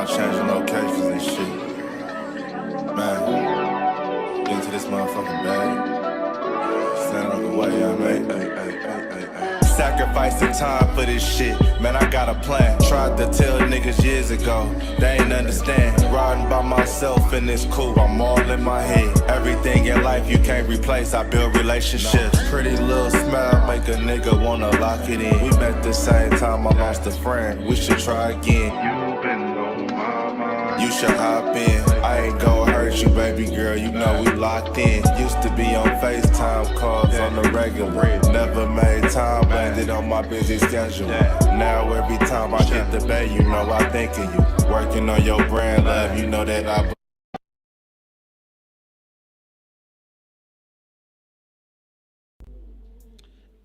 I'm changing locations and shit. Man, get into this motherfucking bag. Stand on the way, I made. Sacrificing time for this shit. Man, I got a plan. Tried to tell niggas years ago, they ain't understand. Riding by myself and it's cool, I'm all in my head. Everything in life you can't replace, I build relationships. Pretty little smile make a nigga wanna lock it in. We met the same time I lost a friend, we should try again. You been on my mind, you should hop in. I ain't gon' hurt you, baby girl, you know we locked in. Used to be on FaceTime calls on the regular. Never made time, landed on my busy schedule. Now every time I hit the bay, you know I think of you. Working on your brand, love, you know that I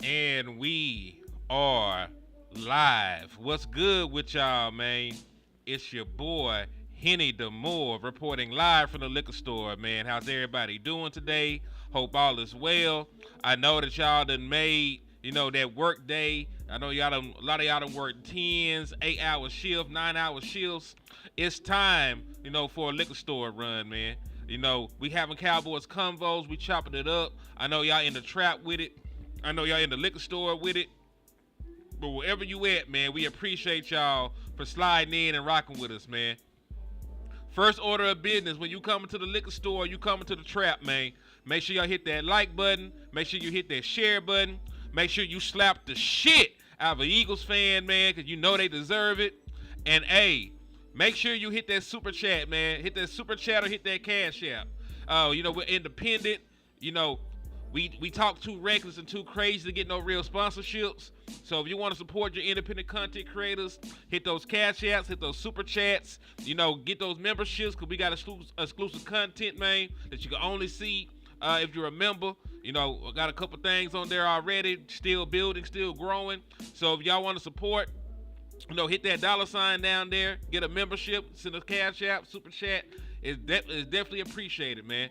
And we are live. What's good with y'all, man? It's your boy, Henny DeMoore, reporting live from the liquor store, man. How's everybody doing today? Hope all is well. I know that y'all done made, that work day. I know a lot of y'all done worked 10s, 8-hour shifts, 9-hour shifts. It's time, for a liquor store run, man. We having Cowboys convos. We chopping it up. I know y'all in the trap with it. I know y'all in the liquor store with it. But wherever you at, man, we appreciate y'all for sliding in and rocking with us, man. First order of business, when you coming to the liquor store, you coming to the trap, man. Make sure y'all hit that like button. Make sure you hit that share button. Make sure you slap the shit out of an Eagles fan, man, because you know they deserve it. And, hey, make sure you hit that super chat, man. Hit that super chat or hit that cash app. We're independent. We talk too reckless and too crazy to get no real sponsorships. So if you want to support your independent content creators, hit those cash apps, hit those super chats, get those memberships, because we got exclusive content, man, that you can only see if you're a member. I got a couple things on there already, still building, still growing. So if y'all want to support, hit that $sign down there, get a membership, send a cash app, super chat. It's definitely appreciated, man.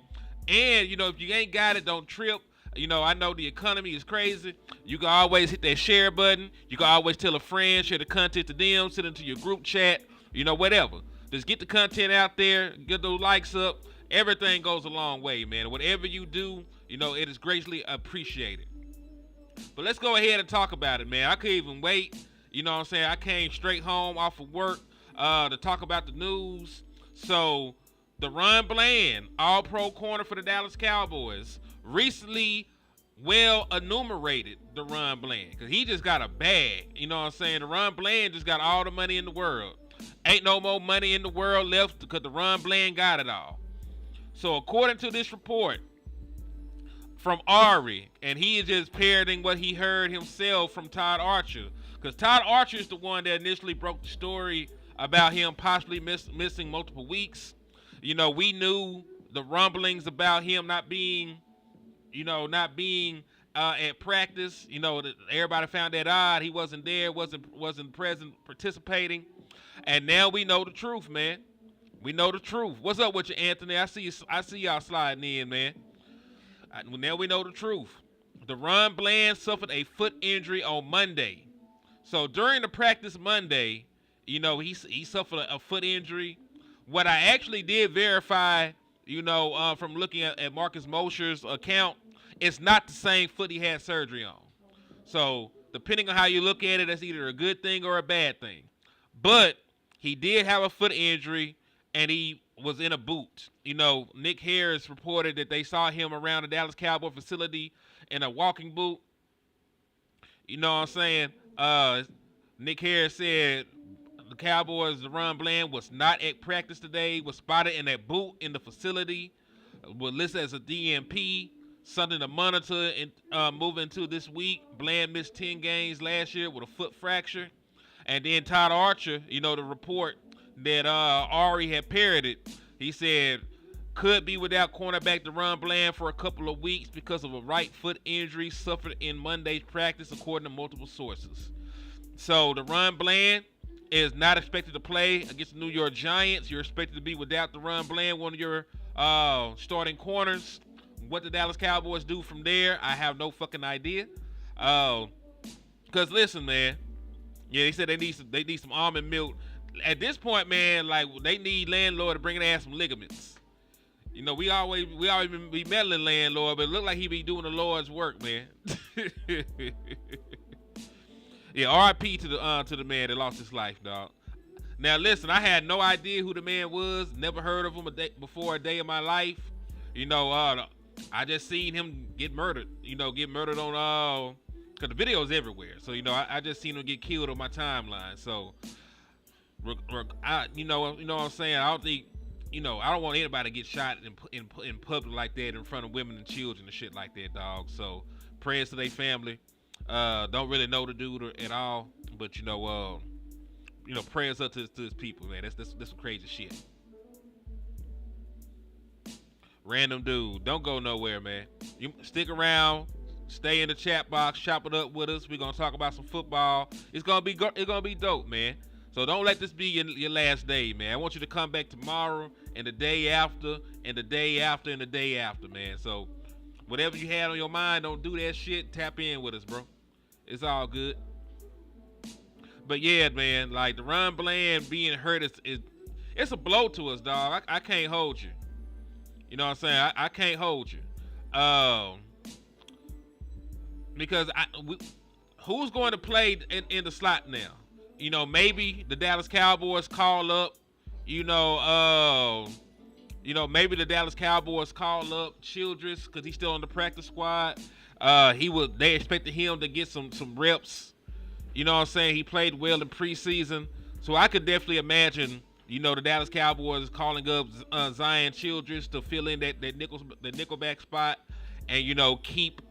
And, if you ain't got it, don't trip. I know the economy is crazy. You can always hit that share button. You can always tell a friend, share the content to them, send it to your group chat, whatever. Just get the content out there, get those likes up. Everything goes a long way, man. Whatever you do, it is greatly appreciated. But let's go ahead and talk about it, man. I couldn't even wait. I came straight home off of work to talk about the news. So, Daron Bland, all-pro corner for the Dallas Cowboys, recently enumerated Daron Bland, because he just got a bag. Daron Bland just got all the money in the world. Ain't no more money in the world left because Daron Bland got it all. So according to this report from Ari, and he is just parroting what he heard himself from Todd Archer, because Todd Archer is the one that initially broke the story about him possibly missing multiple weeks. We knew the rumblings about him not being at practice. Everybody found that odd. He wasn't there, wasn't present, participating. And now we know the truth, man. We know the truth. What's up with you, Anthony? I see y'all sliding in, man. Now we know the truth. Daron Bland suffered a foot injury on Monday. So during the practice Monday, he suffered a foot injury. What I actually did verify, from looking at Marcus Mosher's account, it's not the same foot he had surgery on. So, depending on how you look at it, that's either a good thing or a bad thing. But he did have a foot injury, and he was in a boot. Nick Harris reported that they saw him around the Dallas Cowboys facility in a walking boot. You know what I'm saying? Nick Harris said the Cowboys, Daron Bland, was not at practice today, was spotted in that boot in the facility, was listed as a DNP, something to monitor and moving into this week. Bland missed 10 games last year with a foot fracture. And then Todd Archer, the report that Ari had parroted, he said, could be without cornerback Daron Bland for a couple of weeks because of a right foot injury suffered in Monday's practice, according to multiple sources. So Daron Bland is not expected to play against the New York Giants. You're expected to be without Daron Bland, one of your starting corners. What the Dallas Cowboys do from there, I have no fucking idea. Because listen, man. Yeah, they said they need some almond milk at this point, man, like they need LandLord to bring their ass some ligaments. You know, we always be meddling LandLord, but it look like he be doing the Lord's work, man. Yeah, R.I.P. to the man that lost his life, dog. Now listen, I had no idea who the man was. Never heard of him before a day in my life. You know, I just seen him get murdered. You know, get murdered on cause the video's everywhere. So you know, I just seen him get killed on my timeline. So, you know what I'm saying. I don't think, you know, I don't want anybody to get shot in public like that in front of women and children and shit like that, dog. So prayers to their family. Don't really know the dude at all, but you know, prayers up to his people, man. That's some crazy shit. Random dude, don't go nowhere, man. You stick around, stay in the chat box, chop it up with us. We're gonna talk about some football. It's gonna be dope, man. So don't let this be your last day, man. I want you to come back tomorrow and the day after and the day after and the day after, man. So whatever you had on your mind, don't do that shit. Tap in with us, bro. It's all good. But yeah, man, like Daron Bland being hurt it's a blow to us, dog. I can't hold you. You know what I'm saying? I can't hold you. Because who's going to play in the slot now? You know, maybe the Dallas Cowboys call up. Maybe the Dallas Cowboys call up Childress because he's still on the practice squad. They expected him to get some reps. You know what I'm saying? He played well in preseason. So I could definitely imagine, you know, the Dallas Cowboys calling up Zion Childress to fill in that nickelback spot and, you know, keep,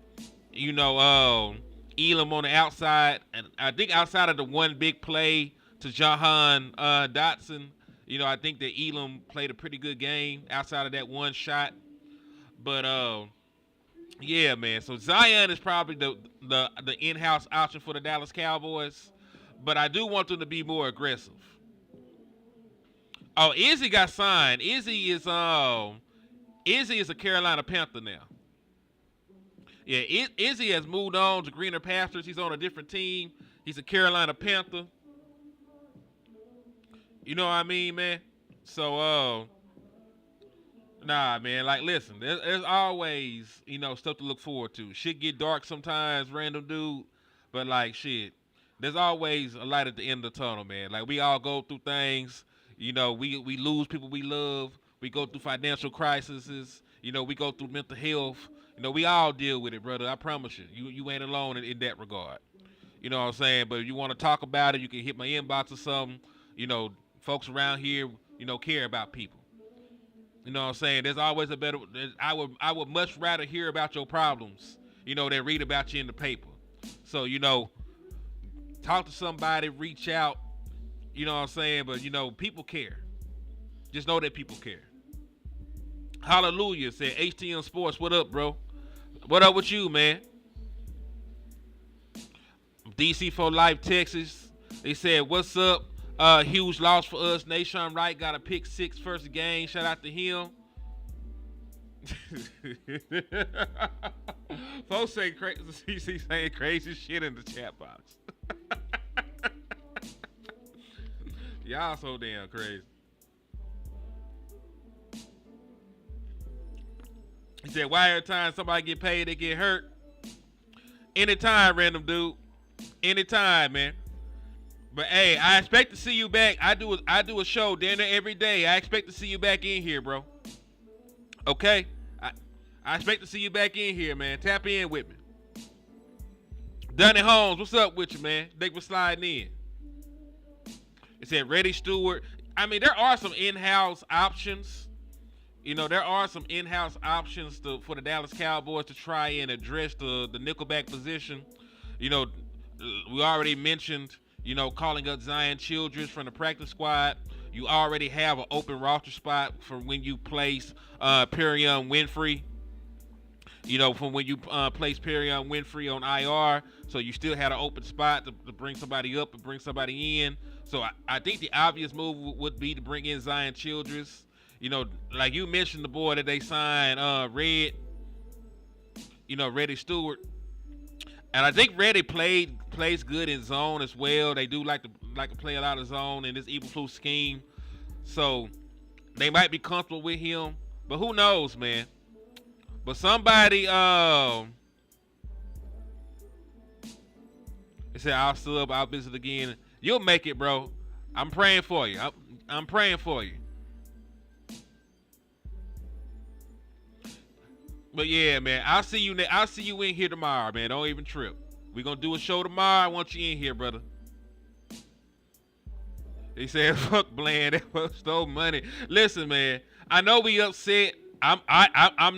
you know, Elam on the outside. And I think outside of the one big play to Jahan Dotson, you know, I think that Elam played a pretty good game outside of that one shot. But, yeah, man. So Zion is probably the in-house option for the Dallas Cowboys, but I do want them to be more aggressive. Oh, Izzy got signed. Izzy is a Carolina Panther now. Yeah, Izzy has moved on to greener pastures. He's on a different team. He's a Carolina Panther. You know what I mean, man? So, nah, man, like, listen, there's always, you know, stuff to look forward to. Shit get dark sometimes, random dude, but, like, shit, there's always a light at the end of the tunnel, man. Like, we all go through things. You know, we lose people we love. We go through financial crises. You know, we go through mental health. You know, we all deal with it, brother. I promise you. You ain't alone in that regard. You know what I'm saying? But if you want to talk about it, you can hit my inbox or something. You know, folks around here, you know, care about people. You know what I'm saying? There's always a better. I would much rather hear about your problems, you know, than read about you in the paper. So, you know, talk to somebody, reach out. You know what I'm saying? But, you know, people care. Just know that people care. Hallelujah said HTM Sports. What up, bro? What up with you, man? DC for Life, Texas. They said, what's up? Huge loss for us. Nation Wright got a pick 6 first game. Shout out to him. Folks say crazy, saying crazy shit in the chat box. Y'all so damn crazy. He said, why every time somebody get paid, they get hurt? Anytime, random dude. Anytime, man. But hey, I expect to see you back. I do a show dinner every day. I expect to see you back in here, bro. Okay? I expect to see you back in here, man. Tap in with me. Dunny Holmes, what's up with you, man? Thanks for sliding in. It said Reddy Stewart. I mean, there are some in-house options. You know, there are some in-house options for the Dallas Cowboys to try and address the nickelback position. You know, we already mentioned, you know, calling up Zion Childress from the practice squad. You already have an open roster spot for when you place Perion Winfrey. You know, from when you place Perion Winfrey on IR. So you still had an open spot to bring somebody up and bring somebody in. So I think the obvious move would be to bring in Zion Childress. You know, like you mentioned the boy that they signed, Red, you know, Reddy Stewart. And I think Reddy plays good in zone as well. They do like to play a lot of zone in this Eberflus scheme. So they might be comfortable with him. But who knows, man? But somebody they said I'll sub, I'll visit again. You'll make it, bro. I'm praying for you. I'm praying for you. But yeah, man, I'll see you in here tomorrow, man. Don't even trip. We're gonna do a show tomorrow. I want you in here, brother. He said, "Fuck Bland, that stole money." Listen, man, I know we upset. I'm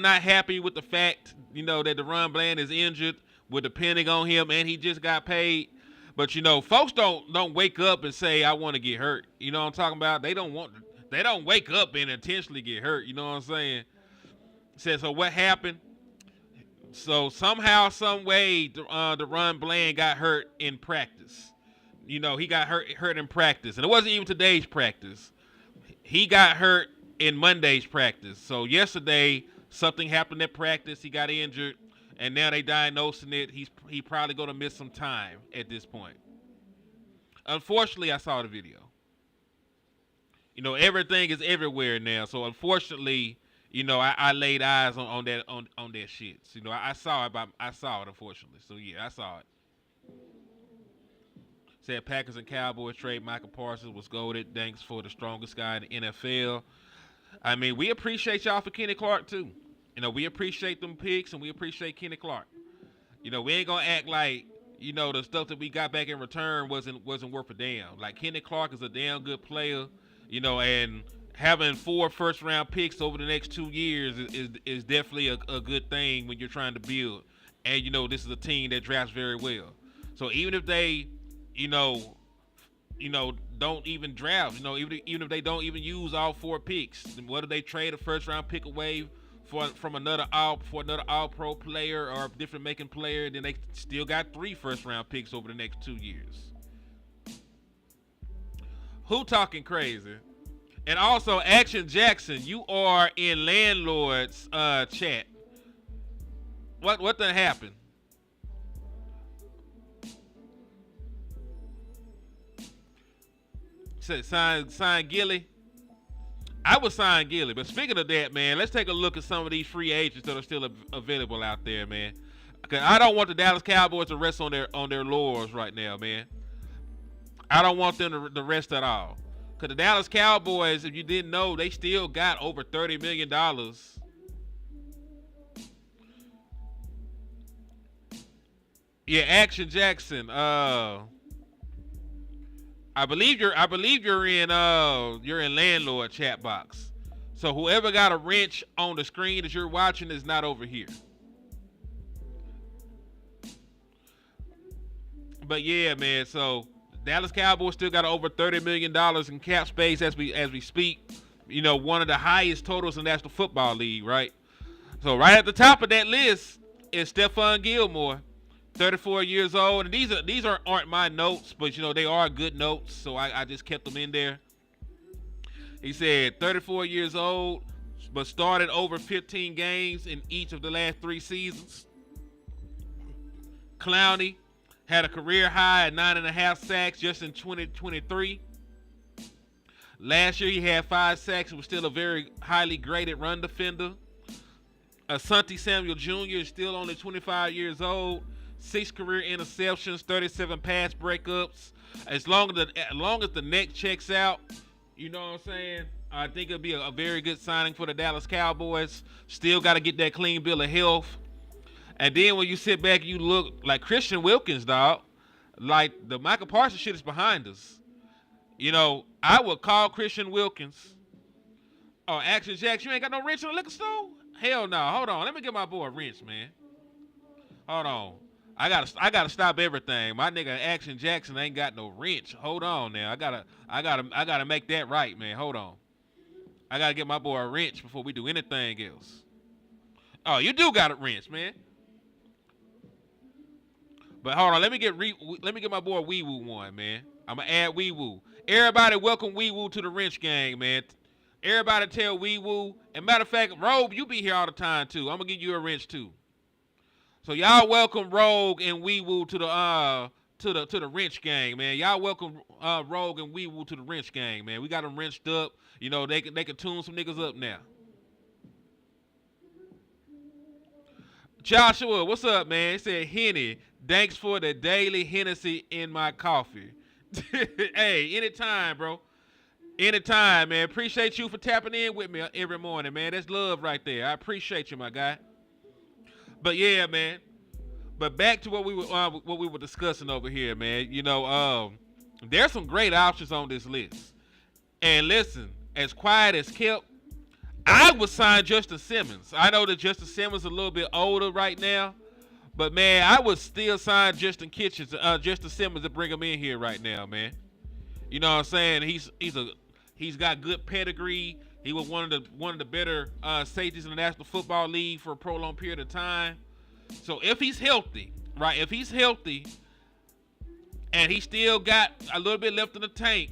not happy with the fact, that Daron Bland is injured. We're depending on him, and he just got paid. But folks don't wake up and say, "I want to get hurt." You know what I'm talking about? They don't wake up and intentionally get hurt. You know what I'm saying? Said, so what happened? So somehow, some way, Daron Bland got hurt in practice. He got hurt in practice, and it wasn't even today's practice. He got hurt in Monday's practice. So yesterday, something happened at practice. He got injured, and now they diagnosing it. He probably gonna miss some time at this point. Unfortunately, I saw the video. Everything is everywhere now. So unfortunately, I laid eyes on that shit. I saw it, unfortunately. So yeah, I saw it. Said Packers and Cowboys trade Michael Parsons was goated. Thanks for the strongest guy in the NFL. I mean, we appreciate y'all for Kenny Clark too. We appreciate them picks and we appreciate Kenny Clark. We ain't gonna act like the stuff that we got back in return wasn't worth a damn. Like Kenny Clark is a damn good player. And having 4 first-round picks over the next 2 years is definitely a good thing when you're trying to build. And, this is a team that drafts very well. So even if they, don't even draft, even if they don't even use all 4 picks, whether they trade a first-round pick away from another all-pro player or a different-making player, then they still got 3 first-round picks over the next 2 years. Who talking crazy? And also, Action Jackson, you are in LandLord's chat. What done happened? Said sign Gilly. I would sign Gilly, but speaking of that, man, let's take a look at some of these free agents that are still available out there, man. Because I don't want the Dallas Cowboys to rest on their laurels right now, man. I don't want them to rest at all. Because the Dallas Cowboys, if you didn't know, they still got over $30 million. Yeah, Action Jackson. I believe you're in LandLord chat box. So whoever got a wrench on the screen that you're watching is not over here. But yeah, man, so Dallas Cowboys still got over $30 million in cap space as we speak. One of the highest totals in the National Football League, right? So right at the top of that list is Stephon Gilmore, 34 years old. And these aren't my notes, but they are good notes, so I just kept them in there. He said 34 years old, but started over 15 games in each of the last 3 seasons. Clowney had a career high at 9.5 sacks just in 2023. Last year he had 5 sacks and was still a very highly graded run defender. Asante Samuel Jr. is still only 25 years old. 6 career interceptions, 37 pass breakups. As long as the neck checks out, you know what I'm saying? I think it'll be a very good signing for the Dallas Cowboys. Still got to get that clean bill of health. And then when you sit back and you look like Christian Wilkins, dog, like the Michael Parsons shit is behind us. I would call Christian Wilkins. Oh, Action Jack, you ain't got no wrench in the liquor store? Hell no. Hold on. Let me get my boy a wrench, man. Hold on. I gotta stop everything. My nigga Action Jackson ain't got no wrench. Hold on now. I gotta make that right, man. Hold on. I gotta get my boy a wrench before we do anything else. Oh, you do got a wrench, man. But hold on, let me get my boy Wee Woo one, man. I'm gonna add Wee Woo. Everybody welcome Wee Woo to the wrench gang, man. Everybody tell Wee Woo. And matter of fact, Robe, you be here all the time too. I'm gonna give you a wrench too. So y'all welcome Rogue and Wee Woo to the wrench gang, man. Y'all welcome Rogue and Wee Woo to the wrench gang, man. We got them wrenched up. You know, they can tune some niggas up now. Joshua, what's up, man? He said, Henny, thanks for the daily Hennessy in my coffee. Hey, anytime, bro. Anytime, man. Appreciate you for tapping in with me every morning, man. That's love right there. I appreciate you, my guy. But yeah, man. But back to what we were discussing over here, man. You know, there's some great options on this list. And listen, as quiet as kept, I would sign Justin Simmons. I know that Justin Simmons is a little bit older right now, but man, I would still sign Justin Simmons to bring him in here right now, man. You know what I'm saying? He's got good pedigree. He was one of the better safeties in the National Football League for a prolonged period of time. So if he's healthy, right? If he's healthy and he still got a little bit left in the tank,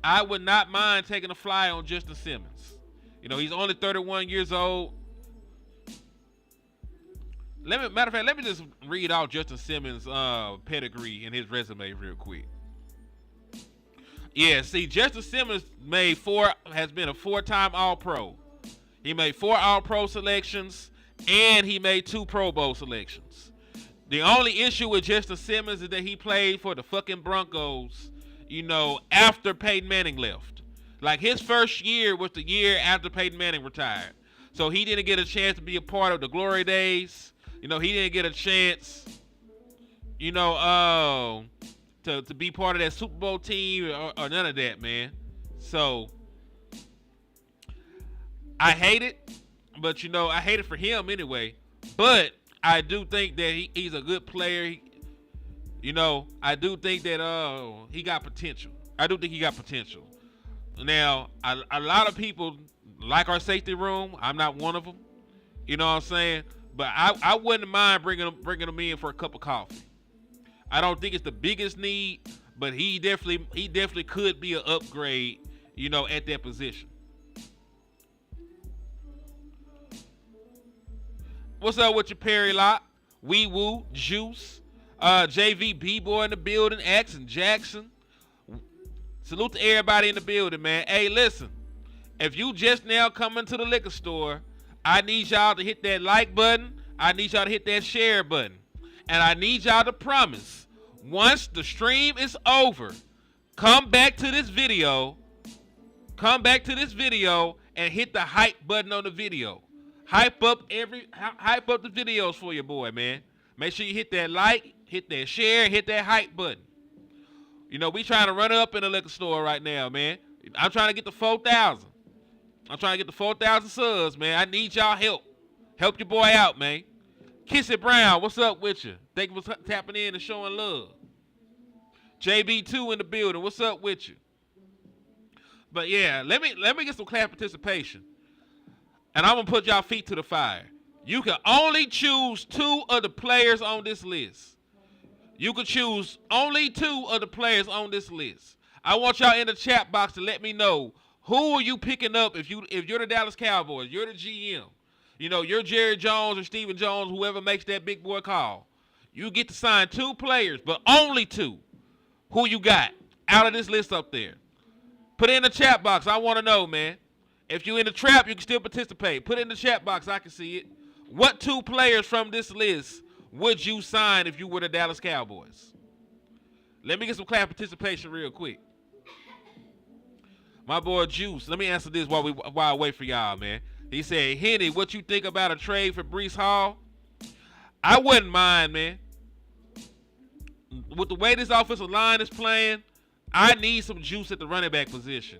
I would not mind taking a fly on Justin Simmons. You know, he's only 31 years old. Matter of fact, let me just read out Justin Simmons' pedigree and his resume real quick. Yeah, see, Justin Simmons has been a 4-time All-Pro. He made 4 All-Pro selections, and he made 2 Pro Bowl selections. The only issue with Justin Simmons is that he played for the fucking Broncos, you know, after Peyton Manning left. Like, his first year was the year after Peyton Manning retired. So he didn't get a chance to be a part of the glory days. You know, he didn't get a chance, you know, to be part of that Super Bowl team or none of that, man. So I hate it, but, you know, I hate it for him anyway. But I do think that he's a good player. You know, I do think that he got potential. I do think he got potential. Now, a lot of people like our safety room. I'm not one of them. You know what I'm saying? But I wouldn't mind bringing him in for a cup of coffee. I don't think it's the biggest need, but he definitely could be an upgrade, you know, at that position. What's up with your Perry Lock? Wee Woo, Juice, JV B-Boy in the building, Axon Jackson. Salute to everybody in the building, man. Hey, listen, if you just now coming to the liquor store, I need y'all to hit that like button. I need y'all to hit that share button. And I need y'all to promise, once the stream is over, come back to this video and hit the hype button on the video. Hype up the videos for your boy, man. Make sure you hit that like, hit that share, hit that hype button. You know, we trying to run up in the liquor store right now, man. I'm trying to get to 4,000. I'm trying to get to 4,000 subs, man. I need y'all help. Help your boy out, man. Kiss It Brown, what's up with you? Thank you for tapping in and showing love. JB2 in the building, what's up with you? But yeah, let me get some class participation. And I'm going to put y'all feet to the fire. You can only choose 2 of the players on this list. You can choose only 2 of the players on this list. I want y'all in the chat box to let me know, who are you picking up if you're the Dallas Cowboys, you're the GM. You know, you're Jerry Jones or Steven Jones, whoever makes that big boy call. You get to sign 2 players, but only 2. Who you got out of this list up there? Put it in the chat box. I want to know, man. If you in the trap, you can still participate. Put it in the chat box. I can see it. What 2 players from this list would you sign if you were the Dallas Cowboys? Let me get some class participation real quick. My boy Juice, let me answer this while I wait for y'all, man. He said, Henny, what you think about a trade for Breece Hall? I wouldn't mind, man. With the way this offensive line is playing, I need some juice at the running back position.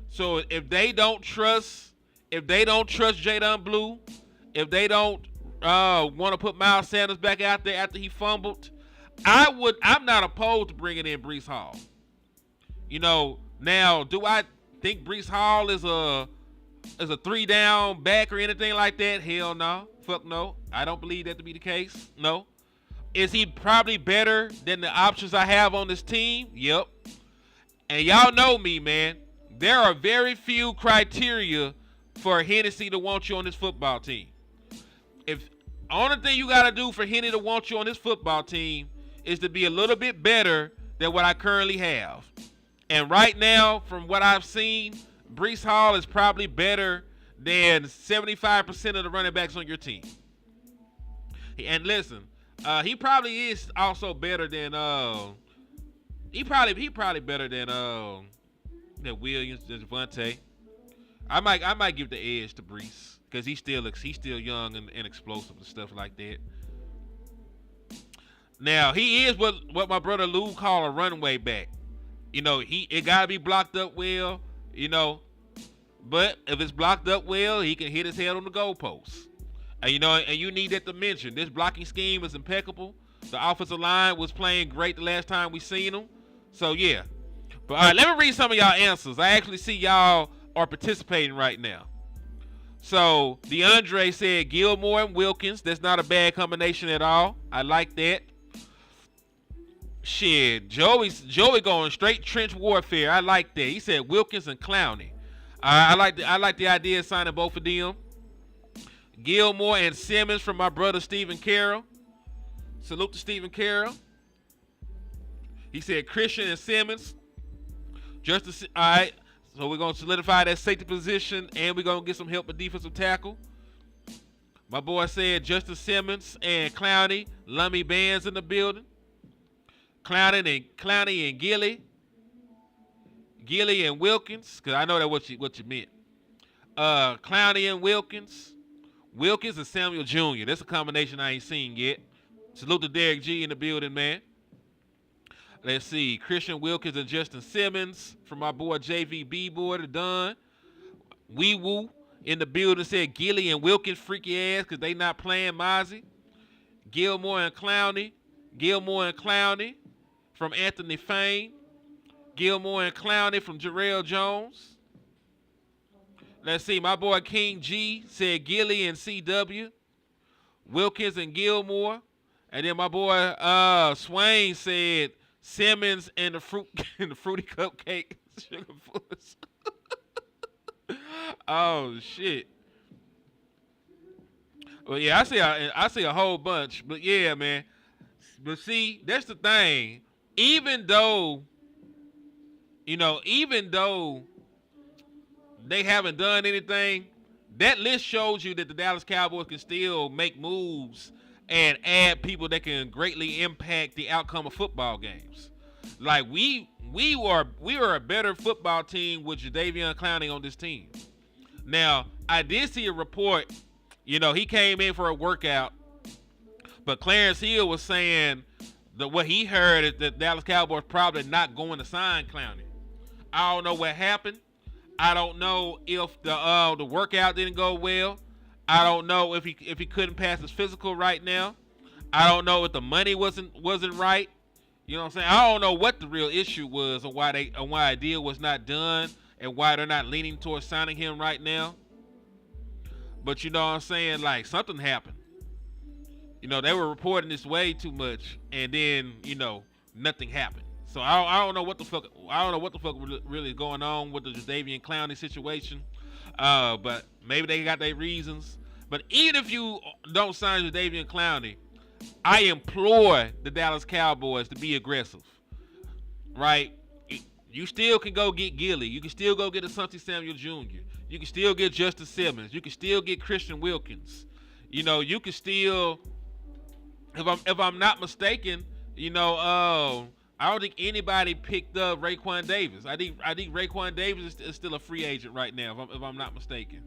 So if they don't trust Jadon Blue, if they don't want to put Miles Sanders back out there after he fumbled, I'm not opposed to bringing in Breece Hall. You know, now, do I think Breece Hall is a 3-down back or anything like that? Hell no. Fuck no. I don't believe that to be the case. No. Is he probably better than the options I have on this team? Yep. And y'all know me, man. There are very few criteria for Hennessy to want you on this football team. If Only thing you got to do for Henny to want you on this football team is to be a little bit better than what I currently have. And right now, from what I've seen, Breece Hall is probably better than 75% of the running backs on your team. And listen, he probably is also better than he probably better than Williams, than Devontae. I might give the edge to Breece because he's still young and explosive and stuff like that. Now he is what my brother Lou called a runway back. You know, it gotta be blocked up well. You know, but if it's blocked up well, he can hit his head on the goalpost. And you need that to mention. This blocking scheme is impeccable. The offensive line was playing great the last time we seen them. So yeah. But all right, let me read some of y'all answers. I actually see y'all are participating right now. So DeAndre said Gilmore and Wilkins. That's not a bad combination at all. I like that. Shit, Joey going straight trench warfare. I like that. He said Wilkins and Clowney. I like the idea of signing both of them. Gilmore and Simmons from my brother Stephen Carroll. Salute to Stephen Carroll. He said Christian and Simmons. All right. So we're gonna solidify that safety position, and we're gonna get some help with defensive tackle. My boy said Justin Simmons and Clowney. Lummy Bands in the building. Clowney and Gilly and Wilkins, because I know that what you meant. Clowney and Wilkins and Samuel Jr. That's a combination I ain't seen yet. Salute to Derek G in the building, man. Let's see, Christian Wilkins and Justin Simmons from my boy JVB boy to Dunn. Wee Woo in the building said Gilly and Wilkins freaky ass because they not playing Mozzie. Gilmore and Clowney from Anthony Fain. Gilmore and Clowney from Jarrell Jones. Let's see, my boy King G said Gilly and CW. Wilkins and Gilmore. And then my boy Swain said Simmons and the fruity cupcake. Sugar Foods. Oh shit. Well, yeah, I see a whole bunch, but yeah, man. But see, that's the thing. Even though they haven't done anything, that list shows you that the Dallas Cowboys can still make moves and add people that can greatly impact the outcome of football games. Like we were a better football team with Jadeveon Clowney on this team. Now, I did see a report, he came in for a workout, but Clarence Hill was saying that what he heard is that Dallas Cowboys probably not going to sign Clowney. I don't know what happened. I don't know if the workout didn't go well. I don't know if he couldn't pass his physical right now. I don't know if the money wasn't right. You know what I'm saying? I don't know what the real issue was and why a deal was not done and why they're not leaning towards signing him right now. But you know what I'm saying? Like, something happened. They were reporting this way too much, and then nothing happened. So I don't know what the fuck really is going on with the Jadeveon Clowney situation. But maybe they got their reasons. But even if you don't sign Jadeveon Clowney, I implore the Dallas Cowboys to be aggressive. Right? You still can go get Gilly. You can still go get Asante Samuel Jr. You can still get Justin Simmons. You can still get Christian Wilkins. You can still, if I'm not mistaken, I don't think anybody picked up Raekwon Davis. I think Raekwon Davis is still a free agent right now, if I'm not mistaken.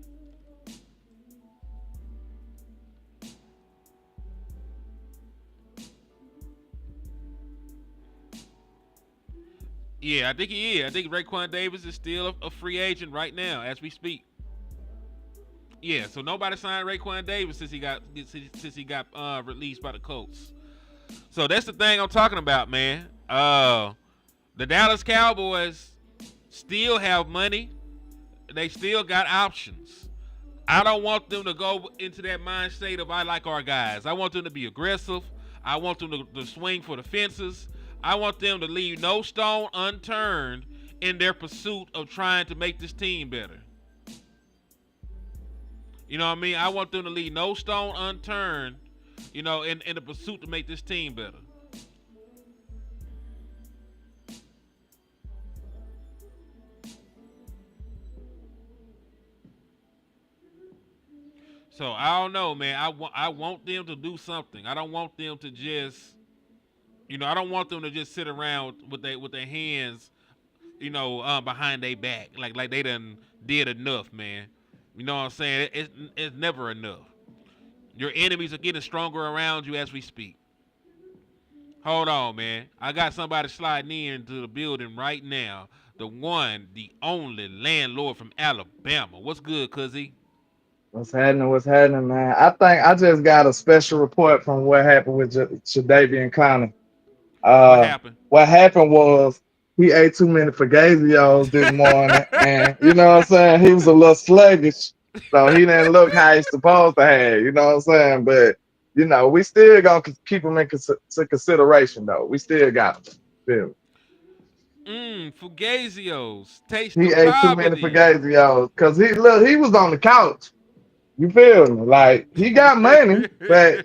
Yeah, I think he is. I think Raekwon Davis is still a free agent right now as we speak. Yeah, so nobody signed Raekwon Davis since he got released by the Colts. So that's the thing I'm talking about, man. The Dallas Cowboys still have money. They still got options. I don't want them to go into that mind state of I like our guys. I want them to be aggressive. I want them to swing for the fences. I want them to leave no stone unturned in their pursuit of trying to make this team better. You know what I mean? I want them to leave no stone unturned in the pursuit to make this team better. So I don't know, man. I want them to do something. I don't want them to just, I don't want them to just sit around with their hands, behind their back, like they done did enough, man. You know what I'm saying? It's never enough. Your enemies are getting stronger around you as we speak. Hold on, man. I got somebody sliding into the building right now. The one, the only landlord from Alabama. What's good, cuzzy? What's happening? What's happening, man? I think I just got a special report from what happened with Shadavian Clowney. What Uh, happened? what happened was he ate too many Fugazios this morning, and you know what I'm saying? He was a little sluggish, so he didn't look how he's supposed to have. You know what I'm saying? But we still gonna keep him in consideration, though. We still got him. Feel me? Fugazios. Taste the He ate too many poverty. Fugazios because he was on the couch. You feel me? Like he got money, but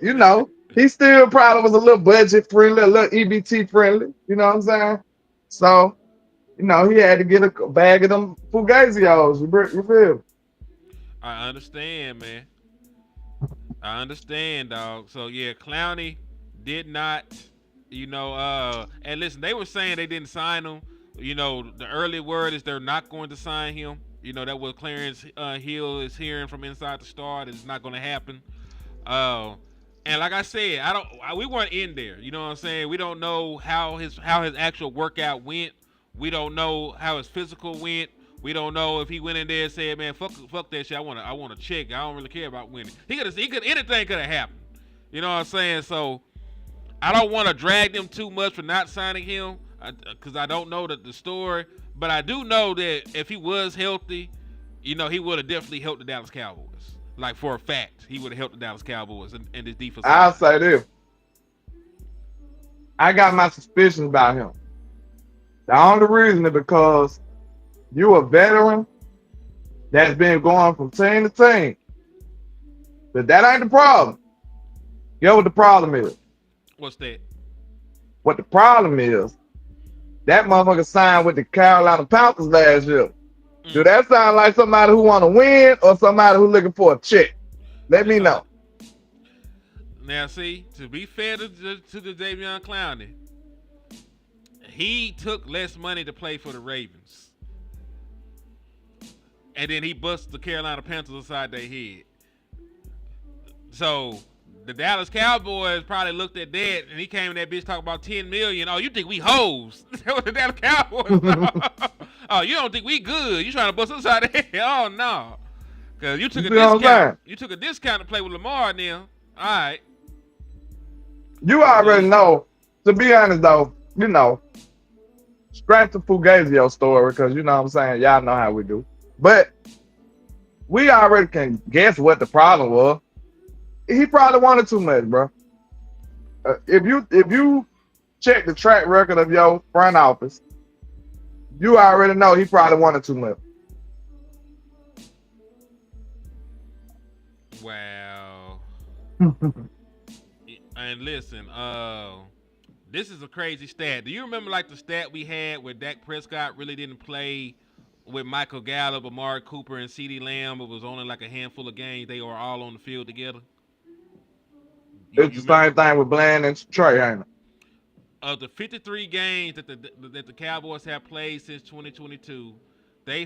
he still probably was a little budget friendly, a little EBT friendly. You know what I'm saying? So, he had to get a bag of them Fugazios. You feel me? I understand, man. I understand, dog. So yeah, Clowney did not, and listen, they were saying they didn't sign him. The early word is they're not going to sign him. That what Clarence Hill is hearing from inside the Star. It's not going to happen. Uh, and like I said, we weren't in there. You know what I'm saying? We don't know how his actual workout went. We don't know how his physical went. We don't know if he went in there and said, "Man, fuck that shit. I want to check. I don't really care about winning." Anything could have happened. You know what I'm saying? So I don't want to drag them too much for not signing him, because I don't know the story. But I do know that if he was healthy, he would have definitely helped the Dallas Cowboys. Like, for a fact, he would have helped the Dallas Cowboys and this defensive I'll line. say this: I got my suspicions about him. The only reason is because you a veteran that's been going from team to team, but that ain't the problem. You know what the problem is? What's that? What the problem is? That motherfucker signed with the Carolina Panthers last year. Do Mm. that sound like somebody who want to win or somebody who looking for a check? Let me Uh, know. Now, see, to be fair to the Davion Clowney, he took less money to play for the Ravens, and then he busted the Carolina Panthers upside their head. So the Dallas Cowboys probably looked at that, and he came in that bitch talking about $10 million. Oh, you think we hoes? That was the Dallas Cowboys. Oh, you don't think we good? You trying to bust us out of here? Oh no, because you You took a see what I'm discount. saying? You took a discount to play with Lamar now. All right. You already know. To be honest, though, scratch the Fugazio story because you know what I'm saying. Y'all know how we do. But we already can guess what the problem was. He probably wanted too much, bro. If you check the track record of your front office, you already know he probably wanted too much. Wow. And listen, this is a crazy stat. Do you remember like the stat we had where Dak Prescott really didn't play with Michael Gallup, Amari Cooper, and CeeDee Lamb? It was only like a handful of games. They were all on the field together. You It's the remember? same thing with Bland and Trey, ain't it? Of the 53 games that the Cowboys have played since 2022, they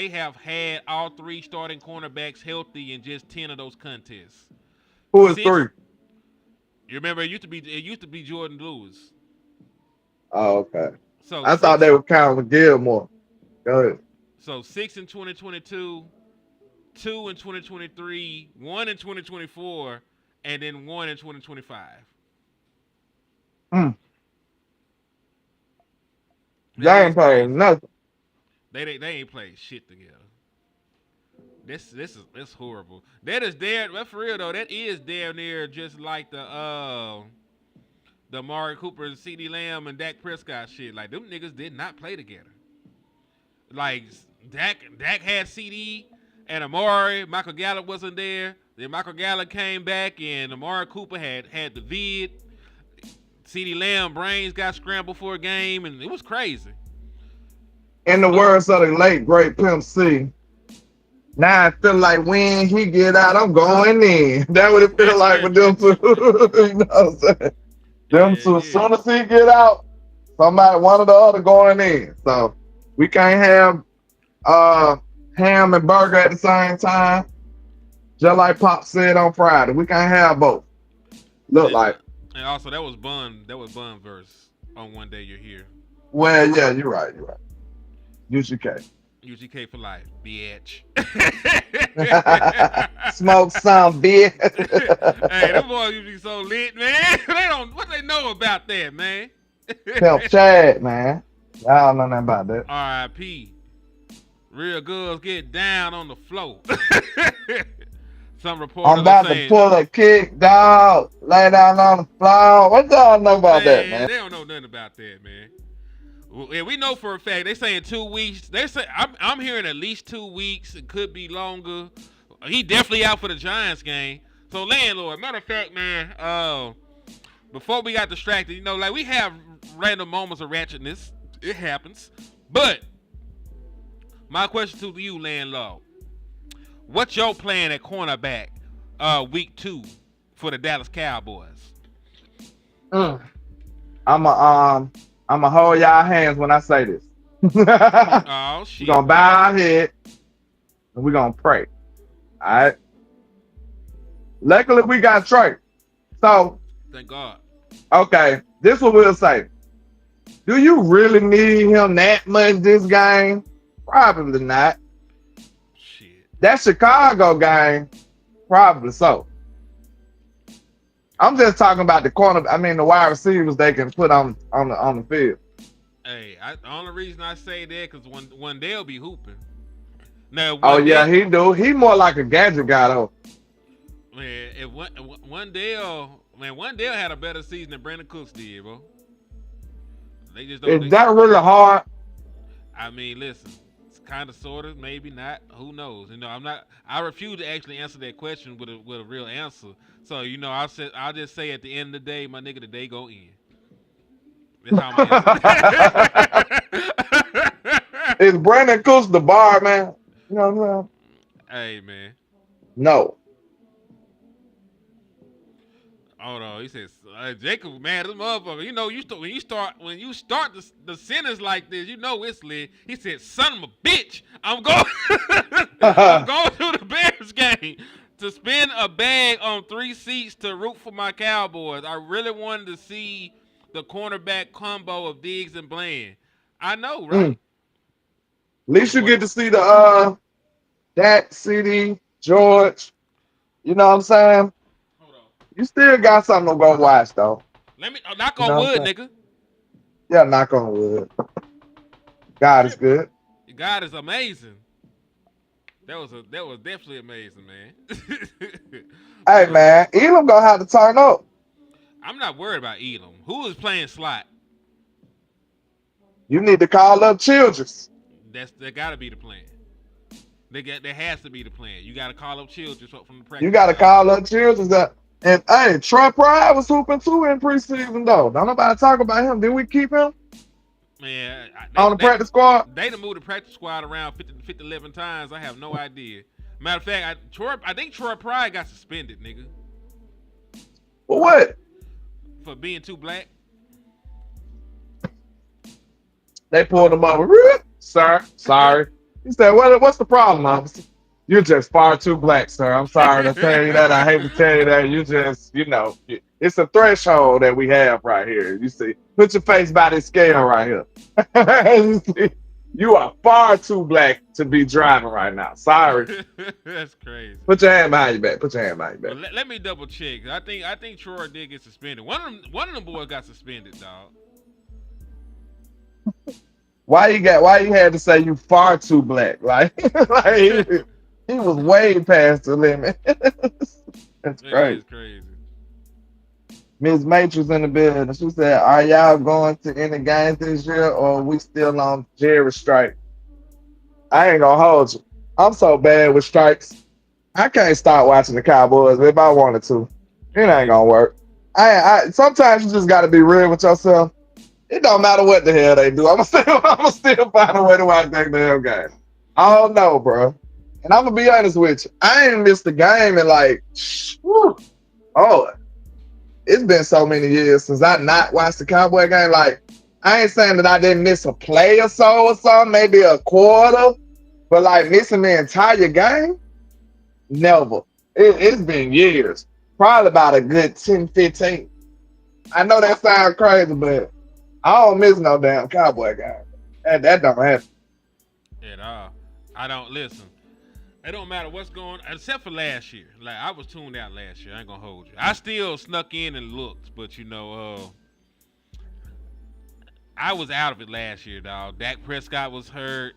have had all three starting cornerbacks healthy in just 10 of those contests. Who is three? Six. You remember it used to be Jordan Lewis. Oh, okay. So I thought they six were counting with Gilmore. Go ahead. so six in 2022, two in 2023, one in 2024, and then one in 2025. Mm. That They is ain't playing crazy. nothing. They ain't played shit together. This is horrible. That is damn. But for real though, that is damn near just like the Amari Cooper and CeeDee Lamb and Dak Prescott shit. Like them niggas did not play together. Like Dak had CD and Amari. Michael Gallup wasn't there. Then Michael Gallup came back, and Amari Cooper had the vid. CeeDee Lamb brains got scrambled for a game, and it was crazy. In the words of the late great Pimp C, now I feel like when he get out, I'm going in. That what it feel like with them two. You know what I'm saying? Them two, as soon as he get out, somebody, one or the other going in. So we can't have ham and burger at the same time. Just like Pop said on Friday, we can't have both. Look like. And also, that was Bun verse on One Day You're Here. Well, yeah, you're right. UGK. UGK for life, bitch. Smoke some, bitch. Hey, them boys usually so lit, man. What they know about that, man? Pimp Chad, man. Y'all don't know nothing about that. R.I.P. Real girls get down on the floor. Some reporters I'm about to pull a kick, dog. Lay down on the floor. What y'all know about that, man? They don't know nothing about that, man. Yeah, we know for a fact. They saying 2 weeks. They say I'm hearing at least 2 weeks. It could be longer. He definitely out for the Giants game. So LandLord, matter of fact, man. Before we got distracted, you know, like we have random moments of ratchetness. It happens. But my question to you, LandLord. What's your plan at cornerback week 2 for the Dallas Cowboys? I'm a hold y'all hands when I say this. Oh shit. We're gonna bow our head and we're gonna pray. All right. Luckily we got Trey. So thank God. Okay, this is what we'll say. Do you really need him that much this game? Probably not. That Chicago game, probably so. I'm just talking about the the wide receivers they can put on the field. Hey, the only reason I say that because one they'll be hooping. Now, he do. He more like a gadget guy though. Man, if one Dale had a better season than Brandon Cooks did, bro. They just don't. Is that really hard? I mean, listen. Kind of, sort of, maybe not. Who knows? You know, I refuse to actually answer that question with a real answer. So, you know, I'll just say at the end of the day, my nigga, the day go in. That's how I'm answering. Is Brandon Cooks the bar, man? You know what I'm saying? Hey, man. No. Hold on, he says Jacob, man, this motherfucker. You know, when you start the sentence like this, you know it's lit. He said, "Son of a bitch, I'm going to the Bears game to spend a bag on 3 seats to root for my Cowboys. I really wanted to see the cornerback combo of Diggs and Bland. I know, right? At least you get to see the Dak, CD, George. You know what I'm saying? You still got something to go watch, though. Let me knock on wood, nigga. Yeah, knock on wood. God is good. God is amazing. That was definitely amazing, man. Hey, man, Elam gonna have to turn up. I'm not worried about Elam. Who is playing slot? You need to call up Childress. That gotta be the plan. There has to be the plan. You gotta call up Childress from the practice. You gotta call up Childress. And hey, Troy Pride was hooping too in preseason though. Don't nobody talk about him. Did we keep him? Man, on the practice squad? They done moved the practice squad around 50 to 11 times. I have no idea. Matter of fact, I think Troy Pride got suspended, nigga. For what? For being too black. They pulled him over. Sir, sorry. He said, what's the problem, officer? You're just far too black, sir. I'm sorry to tell you that. I hate to tell you that. You just, it's a threshold that we have right here. You see, put your face by this scale right here. You see, you are far too black to be driving right now. Sorry. That's crazy. Put your hand behind your back. Put your hand behind your back. Well, let me double check. I think Troy did get suspended. One of them boys got suspended, dog. Why you had to say you far too black? Like he was way past the limit. That's crazy. It's crazy. Ms. Matrix in the building. She said, "Are y'all going to any games this year, or are we still on Jerry strike?" I ain't gonna hold you. I'm so bad with strikes. I can't stop watching the Cowboys if I wanted to. It ain't Man, gonna work. I sometimes you just gotta be real with yourself. It don't matter what the hell they do. I'm still find a way to watch that damn game. I don't know, bro. And I'm gonna be honest with you. I ain't missed the game in like, whew, oh, it's been so many years since I not watched the Cowboy game. Like, I ain't saying that I didn't miss a play or so or something, maybe a quarter, but like missing the entire game, never. It's been years. Probably about a good 10, 15. I know that sounds crazy, but I don't miss no damn Cowboy game. That don't happen. at all. I don't listen. It don't matter what's going on, except for last year. Like I was tuned out last year. I ain't gonna hold you. I still snuck in and looked, but I was out of it last year, dog. Dak Prescott was hurt.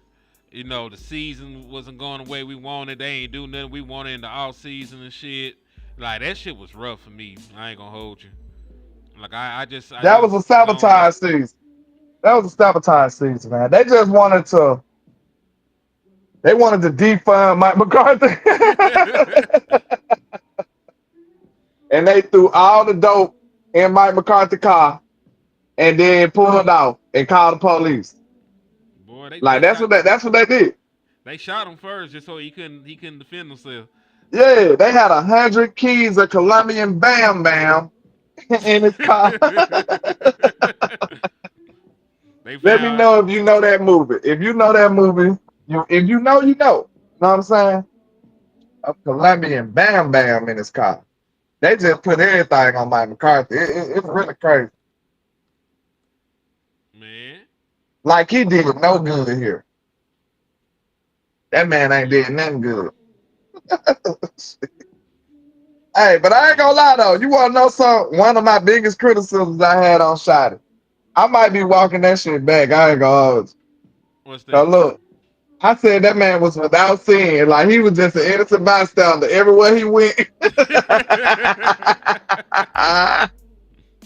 You know, the season wasn't going the way we wanted. They ain't do nothing we wanted in the off season and shit. Like that shit was rough for me. I ain't gonna hold you. Like I That was just a zoned sabotage out. season. That was a sabotage season, man. They wanted to defund Mike McCarthy. And they threw all the dope in Mike McCarthy's car and then pulled off and called the police. Boy, Like that's what they did. they shot him first just so he couldn't defend himself. Yeah, they had 100 keys of Colombian Bam Bam in his car. They Let me found know if you know that movie. If you know that movie, if you know, you know. Know what I'm saying? A Colombian Bam Bam in his car. They just put everything on Mike McCarthy. It's really crazy. man. Like he did no good here. That man ain't did nothing good. Hey, but I ain't gonna lie though. You wanna know something? One of my biggest criticisms I had on Shotty. I might be walking that shit back. I ain't gonna hold you. What's Cause that? look, I said that man was without sin. Like he was just an innocent bystander everywhere he went.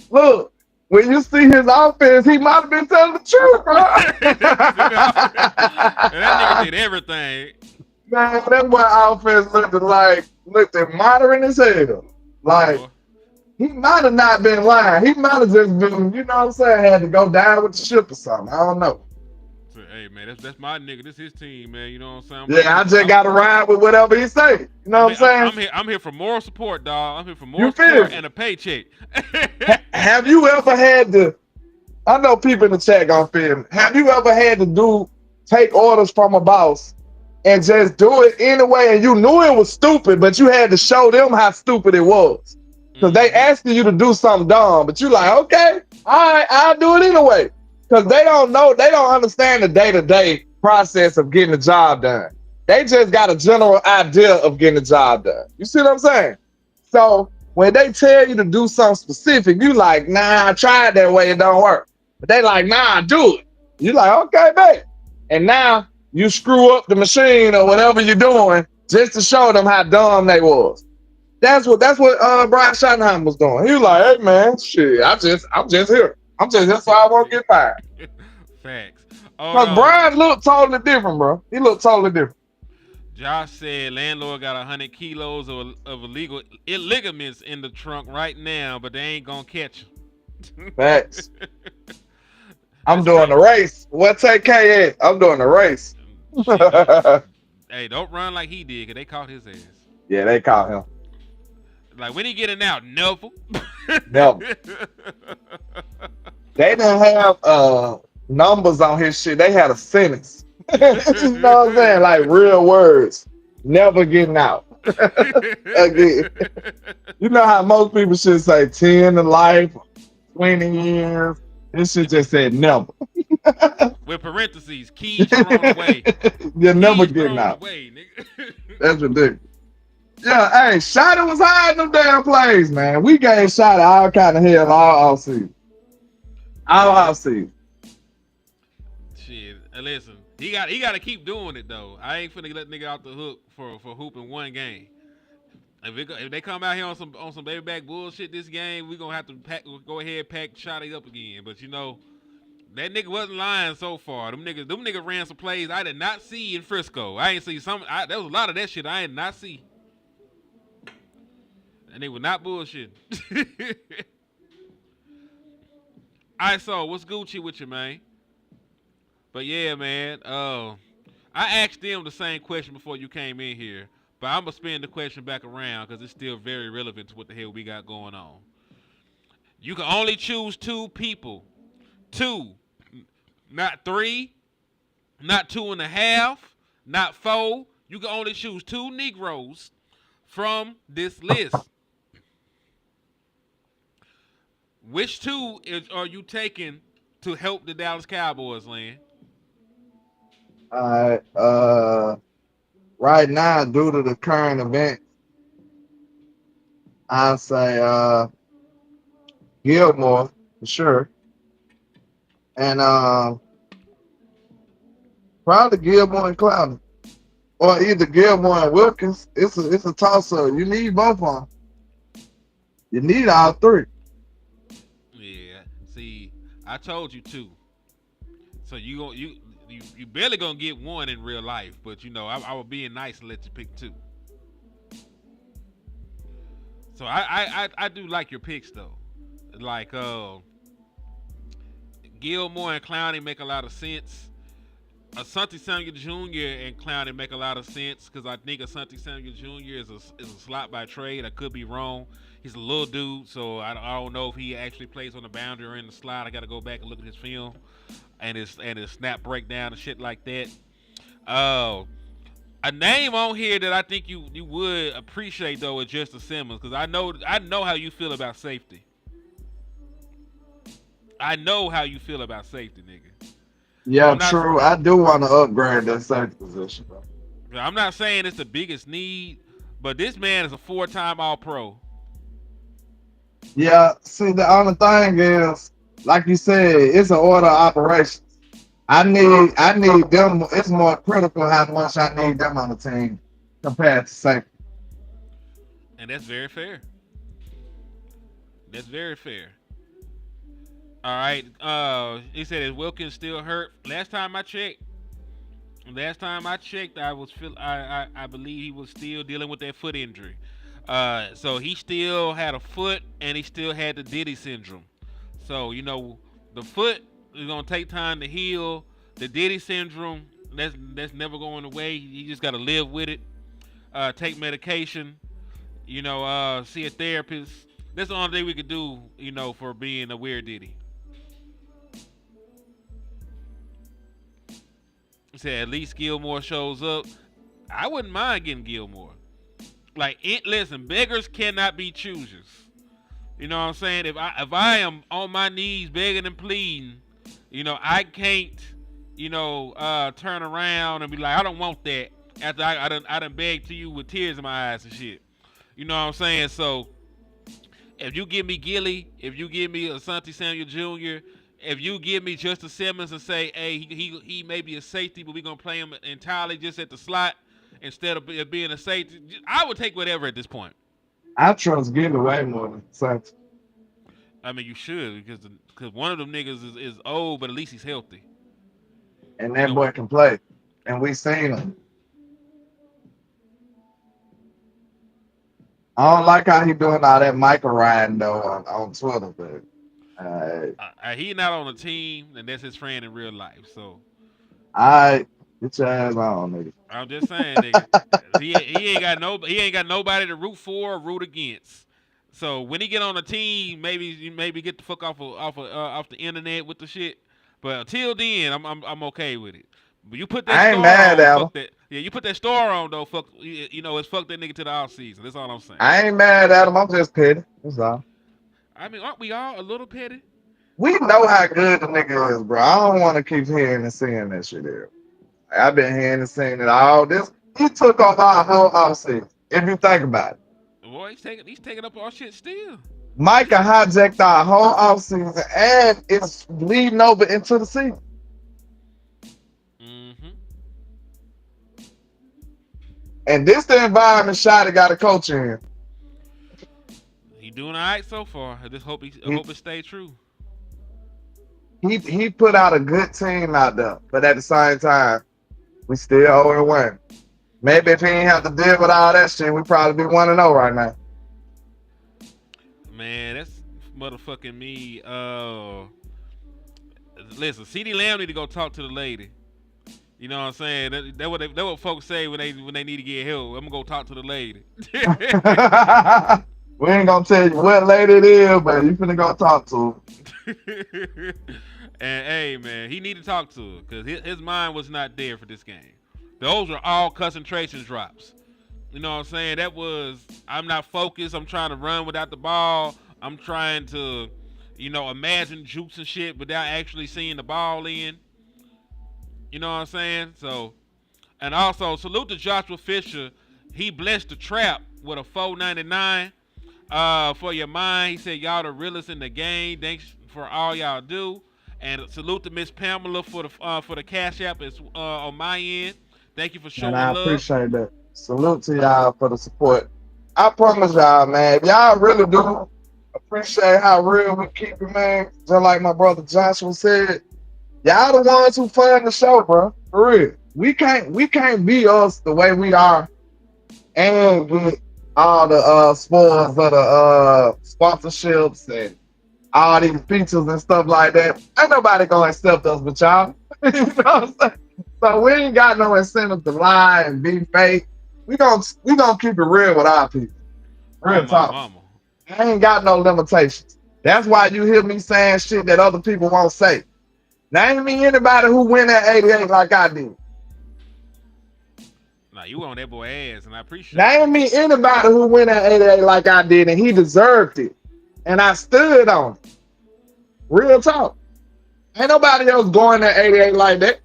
Look, when you see his offense, he might have been telling the truth, bro. And that nigga did everything. Man, that boy offense looked modern as hell. Like Boy. he might have not been lying. He might have just been, you know what I'm saying, had to go down with the ship or something. I don't know. So, hey man, that's my nigga. This his team, man. You know what I'm saying? Yeah, I just gotta ride with whatever he say. You know what I'm saying? I'm here for moral support, dog. I'm here for You moral feel support me? and a paycheck. Have you ever had to? I know people in the chat gonna feel me. Have you ever had to take orders from a boss and just do it anyway, and you knew it was stupid, but you had to show them how stupid it was? Because they Mm-hmm. asking you to do something dumb, but you like, okay, all right, I'll do it anyway. Because they don't know, they don't understand the day-to-day process of getting the job done. They just got a general idea of getting the job done. You see what I'm saying? So when they tell you to do something specific, you like, nah, I tried that way, it don't work. But they like, nah, do it. You like, okay, babe. And now you screw up the machine or whatever you're doing just to show them how dumb they was. That's what Brian Schottenheimer was doing. He was like, hey man, shit, I'm just here. That's why I won't get fired. Facts. Hold Because on. Brian looked totally different, bro. He looked totally different. Josh said landlord got 100 kilos of illegal ligaments in the trunk right now, but they ain't gonna catch him. Facts. I'm That's doing crazy. the race. What take K at? I'm doing the race. Shit, don't. Hey, don't run like he did, cause they caught his ass. Yeah, they caught him. Like when he getting out, never. Never. They didn't have numbers on his shit. They had a sentence. You know what I'm saying? Like real words. Never getting out. Again. You know how most people should say 10 to life, 20 years. This shit just said never. With parentheses, keys thrown away. You're never Keys getting thrown out. away, nigga. That's ridiculous. Yeah, hey, Shotty was hiding them damn plays, man. We gave Shotty all kind of hell all offseason. All Man, offseason. shit. Listen, he got to keep doing it though. I ain't finna let nigga out the hook for hooping one game. If they come out here on some baby back bullshit this game, we gonna have to go ahead pack Shotty up again. But you know that nigga wasn't lying so far. Them niggas ran some plays I did not see in Frisco. I ain't see some. There was a lot of that shit I did not see. And they were not bullshitting. All right, so what's Gucci with you, man? But yeah, man. I asked them the same question before you came in here, but I'm gonna spin the question back around because it's still very relevant to what the hell we got going on. You can only choose two people, two, not three, not 2.5, not 4. You can only choose 2 Negroes from this list. Which 2 are you taking to help the Dallas Cowboys, Land? All right. Right now, due to the current event, I'll say Gilmore for sure, and probably Gilmore and Clowney, or either Gilmore and Wilkins. It's a toss up. You need both of them. You need all 3. Yeah. See, I told you 2. So you barely gonna get 1 in real life, but you know I would being nice and let you pick 2. So I do like your picks though. Like Gilmore and Clowney make a lot of sense. Asante Samuel Jr. and Clowney make a lot of sense because I think Asante Samuel Jr. is a slot by trade. I could be wrong. He's a little dude, so I don't know if he actually plays on the boundary or in the slot. I got to go back and look at his film and his snap breakdown and shit like that. A name on here that I think you would appreciate though is Justice Simmons because I know how you feel about safety. I know how you feel about safety, nigga. Yeah, true. I do want to upgrade that safety position. I'm not saying it's the biggest need, but this man is a 4-time All-Pro. Yeah, see, the only thing is, like you said, it's an order of operations. I need them. It's more critical how much I need them on the team compared to safety. And that's very fair. That's very fair. All right. He said, "Is Wilkins still hurt?" Last time I checked, I believe he was still dealing with that foot injury. So he still had a foot, and he still had the Diddy syndrome. So you know, the foot is gonna take time to heal. The Diddy syndrome, that's never going away. You just gotta live with it. Take medication. You know, see a therapist. That's the only thing we could do. You know, for being a weird Diddy. Said at least Gilmore shows up. I wouldn't mind getting Gilmore. Like, listen, beggars cannot be choosers. You know what I'm saying? If I am on my knees begging and pleading, you know, I can't, you know, turn around and be like, I don't want that. After I done begged to you with tears in my eyes and shit. You know what I'm saying? So if you give me Gilly, if you give me Asante Samuel Jr., if you give me Justice Simmons and say, hey, he may be a safety, but we're going to play him entirely just at the slot instead of being a safety, I would take whatever at this point. I trust Gilly way more than safety. I mean, you should because one of them niggas is old, but at least he's healthy. And that boy can play. And we seen him. I don't like how he doing all that Michael riding though on Twitter, but he not on the team, and that's his friend in real life. So, get your ass on, nigga. I'm just saying, nigga, he ain't got nobody to root for or root against. So when he get on the team, maybe get the fuck off the internet with the shit. But until then, I'm okay with it. But you put that I ain't store mad on, at fuck him. that. Yeah, you put that store on though. Fuck, you know, it's fuck that nigga to the off season. That's all I'm saying. I ain't mad at him. I'm just petty. That's all. I mean, aren't we all a little petty? We know how good the nigga is, bro. I don't want to keep hearing and seeing that shit there. I've been hearing and seeing it all this. He took off our whole offseason. If you think about it. Boy, he's taking up our shit still. Micah hijacked our whole offseason, and it's bleeding over into the season. Mm-hmm. And this the environment Shotty got a coach in. He doing all right so far. I just hope it stay true. He put out a good team out there, but at the same time, we still 0-1. Maybe if he ain't have to deal with all that shit, we'd probably be 1-0 right now. Man, that's motherfucking me. Listen, CD Lamb need to go talk to the lady. You know what I'm saying? That what folks say when they need to get help. I'm gonna go talk to the lady. We ain't gonna tell you what lady it is, but you finna go talk to And hey, man, he need to talk to her because his mind was not there for this game. Those were all concentration drops. You know what I'm saying? That was, I'm not focused. I'm trying to run without the ball. I'm trying to, imagine jukes and shit without actually seeing the ball in. You know what I'm saying? So, and also salute to Joshua Fisher. He blessed the trap with a 499 for your mind. He said y'all the realest in the game. Thanks for all y'all do. And salute to Miss Pamela for the cash app is on my end. Thank you for you. And showing I love. appreciate that. Salute to y'all for the support. I promise y'all, man, if y'all really do appreciate how real we keep it, man, just like my brother Joshua said, y'all the ones who fund the show, bro. For real. We can't be us the way we are and get all the spoils of the sponsorships and all these features and stuff like that. Ain't nobody gonna accept us but y'all. You know what I'm saying? So we ain't got no incentive to lie and be fake. We gonna keep it real with our people. Real Oh, my talk. mama. I ain't got no limitations. That's why you hear me saying shit that other people won't say. Name me anybody who win at 88 like I did. Nah, you on that boy ass, and I appreciate it. Name me anybody who win at 88 like I did, and he deserved it. And I stood on it. Real talk. Ain't nobody else going at 88 like that.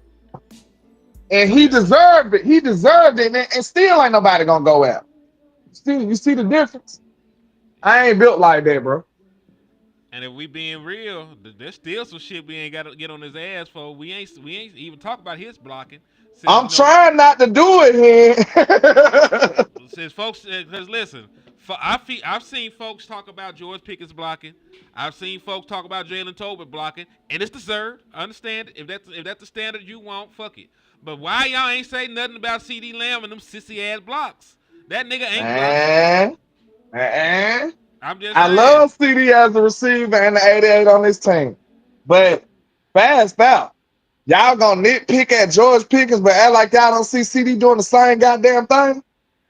And he deserved it. He deserved it, and still ain't nobody gonna go out. You see the difference? I ain't built like that, bro. And if we being real, there's still some shit we ain't got to get on his ass for. We ain't even talk about his blocking. Since I'm trying not to do it here. since folks, because listen, I've seen folks talk about George Pickens blocking. I've seen folks talk about Jalen Tolbert blocking, and it's deserved. I understand it. If that's the standard you want, fuck it. But why y'all ain't say nothing about CD Lamb and them sissy ass blocks? That nigga ain't blocking. I'm just I saying. love CD as a receiver and the 88 on this team. But fast out. Y'all gonna nitpick at George Pickens, but act like y'all don't see CD doing the same goddamn thing?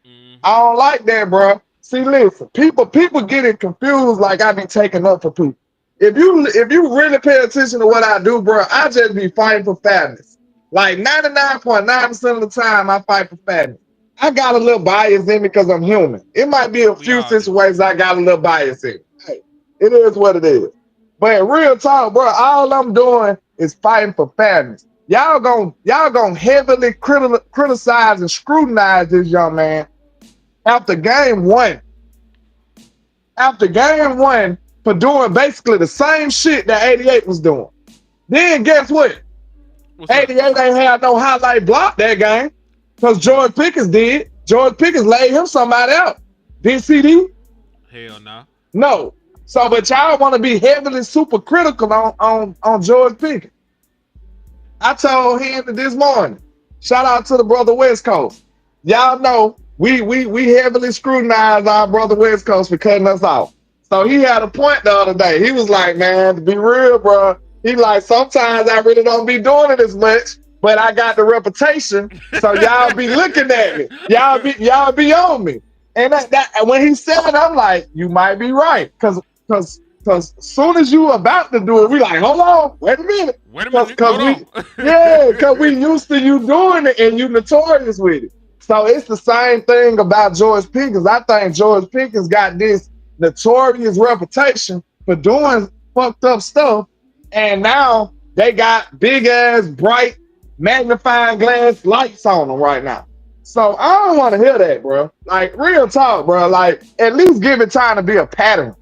Mm-hmm. I don't like that, bro. See, listen, people getting confused like I be taking up for people. If you really pay attention to what I do, bro, I just be fighting for fairness. Like 99.9% of the time, I fight for fairness. I got a little bias in me because I'm human. It might be a We few all do. situations I got a little bias in. Hey, it is what it is. But real talk, bro, all I'm doing is fighting for fairness. Y'all gonna heavily criticize and scrutinize this young man after game one. After game one for doing basically the same shit that 88 was doing. Then guess what? What's 88 up? ain't had no highlight block that game because George Pickens did. George Pickens laid him somebody out. Did CD? Hell no. No. So, but y'all want to be heavily super critical on George Pickens. I told him this morning. Shout out to the brother West Coast. Y'all know we heavily scrutinize our brother West Coast for cutting us off. So he had a point the other day. He was like, man, to be real, bro. He like, sometimes I really don't be doing it as much, but I got the reputation. So y'all be looking at me. Y'all be on me. And and when he said it, I'm like, you might be right. Cause as soon as you about to do it, we like, hold on, wait a minute. Wait a minute. Hold on. Because we used to you doing it and you notorious with it. So it's the same thing about George Pickens. I think George Pickens got this notorious reputation for doing fucked up stuff. And now they got big ass, bright, magnifying glass lights on them right now. So I don't want to hear that, bro. Like, real talk, bro. Like, at least give it time to be a pattern.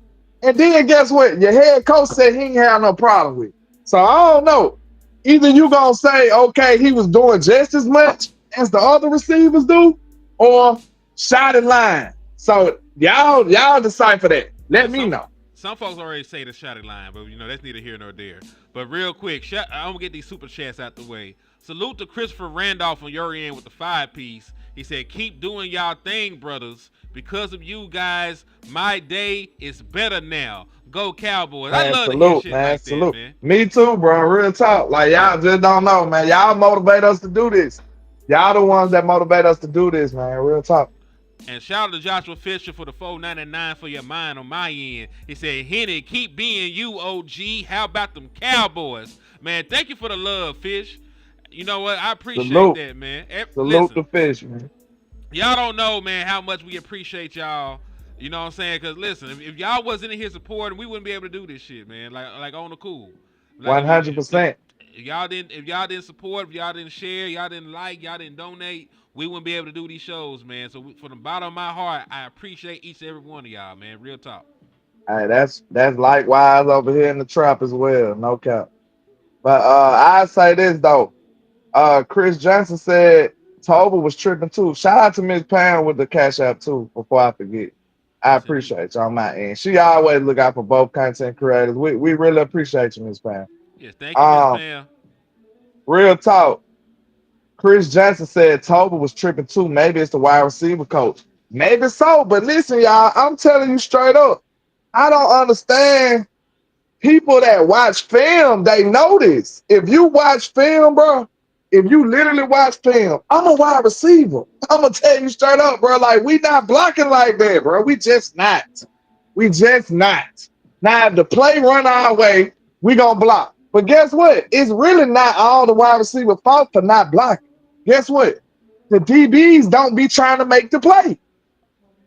And then guess what? Your head coach said he ain't have no problem with it. So I don't know. Either you gonna say, okay, he was doing just as much as the other receivers do, or shot in line. So y'all decipher that. Let me know. some folks already say the shotty line, but that's neither here nor there. But real quick, I'm gonna get these super chats out the way. Salute to Christopher Randolph on your end with the 5-piece. He said, "Keep doing y'all thing, brothers. Because of you guys, my day is better now. Go Cowboys." I Man, love to hear salute, shit man, like that, salute. man. Me too, bro. Real talk. Like y'all just don't know, man. Y'all motivate us to do this. Y'all the ones that motivate us to do this, man. Real talk. And shout out to Joshua Fisher for the $4.99 for your mind on my end. He said, "Henny, keep being you, OG. How about them Cowboys?" Man, thank you for the love, Fish. You know what? I appreciate Salute. that, man. Salute Listen, the fish, man. y'all don't know, man, how much we appreciate y'all. You know what I'm saying? Because listen, if y'all wasn't in here supporting, we wouldn't be able to do this shit, man. Like on the cool. Like One hundred percent. if y'all didn't support, if y'all didn't share, y'all didn't like, y'all didn't donate, we wouldn't be able to do these shows, man. So from the bottom of my heart, I appreciate each and every one of y'all, man. Real talk. Hey, that's likewise over here in the trap as well. No cap. But I say this though. Chris Johnson said Toba was tripping too. Shout out to Miss Pam with the Cash App too. Before I forget, I Yes, indeed. appreciate you on my end. She always look out for both content creators. We really appreciate you, Miss Pam. Yes, thank you, Miss Um, Pam. real talk. Chris Johnson said Toba was tripping too. Maybe it's the wide receiver coach. Maybe so, but listen, y'all, I'm telling you straight up. I don't understand people that watch film, they know this. If you watch film, bro, if you literally watch film, I'm a wide receiver. I'm gonna tell you straight up, bro. Like we not blocking like that, bro. We just not. We just not. Now if the play run our way, we gonna block. But guess what? It's really not all the wide receiver fault for not blocking. Guess what? The DBs don't be trying to make the play.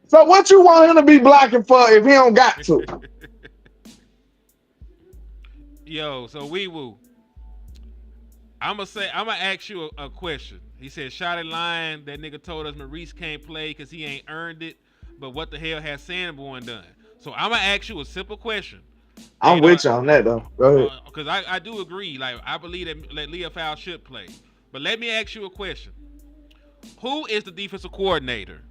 So what you want him to be blocking for if he don't got to? Yo, so we woo. I'm gonna ask you a question. He said, "Shotty line, that nigga told us Maurice can't play because he ain't earned it. But what the hell has Sanborn done?" So I'm gonna ask you a simple question. And, I'm with you on that though. Go ahead. because I do agree. Like I believe that Leah Fowl should play. But let me ask you a question. Who is the defensive coordinator?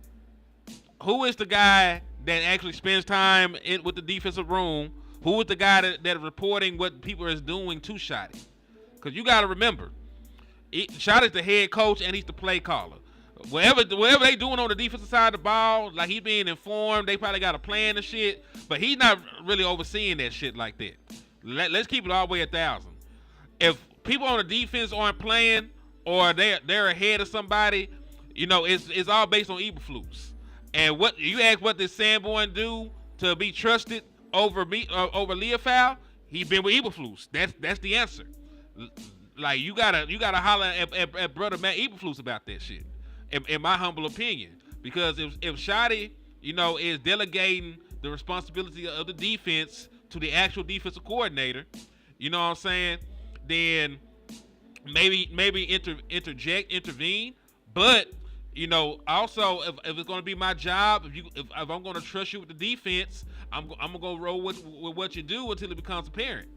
Who is the guy that actually spends time with the defensive room? Who is the guy that reporting what people is doing to Shotty? Because you got to remember, Shotty's the head coach and he's the play caller. Whatever they doing on the defensive side of the ball, like he's being informed, they probably got a plan and shit, but he's not really overseeing that shit like that. Let's keep it all the way 1,000. If people on the defense aren't playing or they're ahead of somebody, it's all based on Eberflus. And what you ask, what did Sanborn do to be trusted over Leofow? He's been with Eberflus. That's the answer. Like you gotta holler at brother Matt Eberflus about that shit. In my humble opinion, because if Shotty, is delegating the responsibility of the defense to the actual defensive coordinator, you know what I'm saying? Then maybe intervene, but also if it's going to be my job, if I'm going to trust you with the defense, I'm gonna go roll with what you do until it becomes apparent.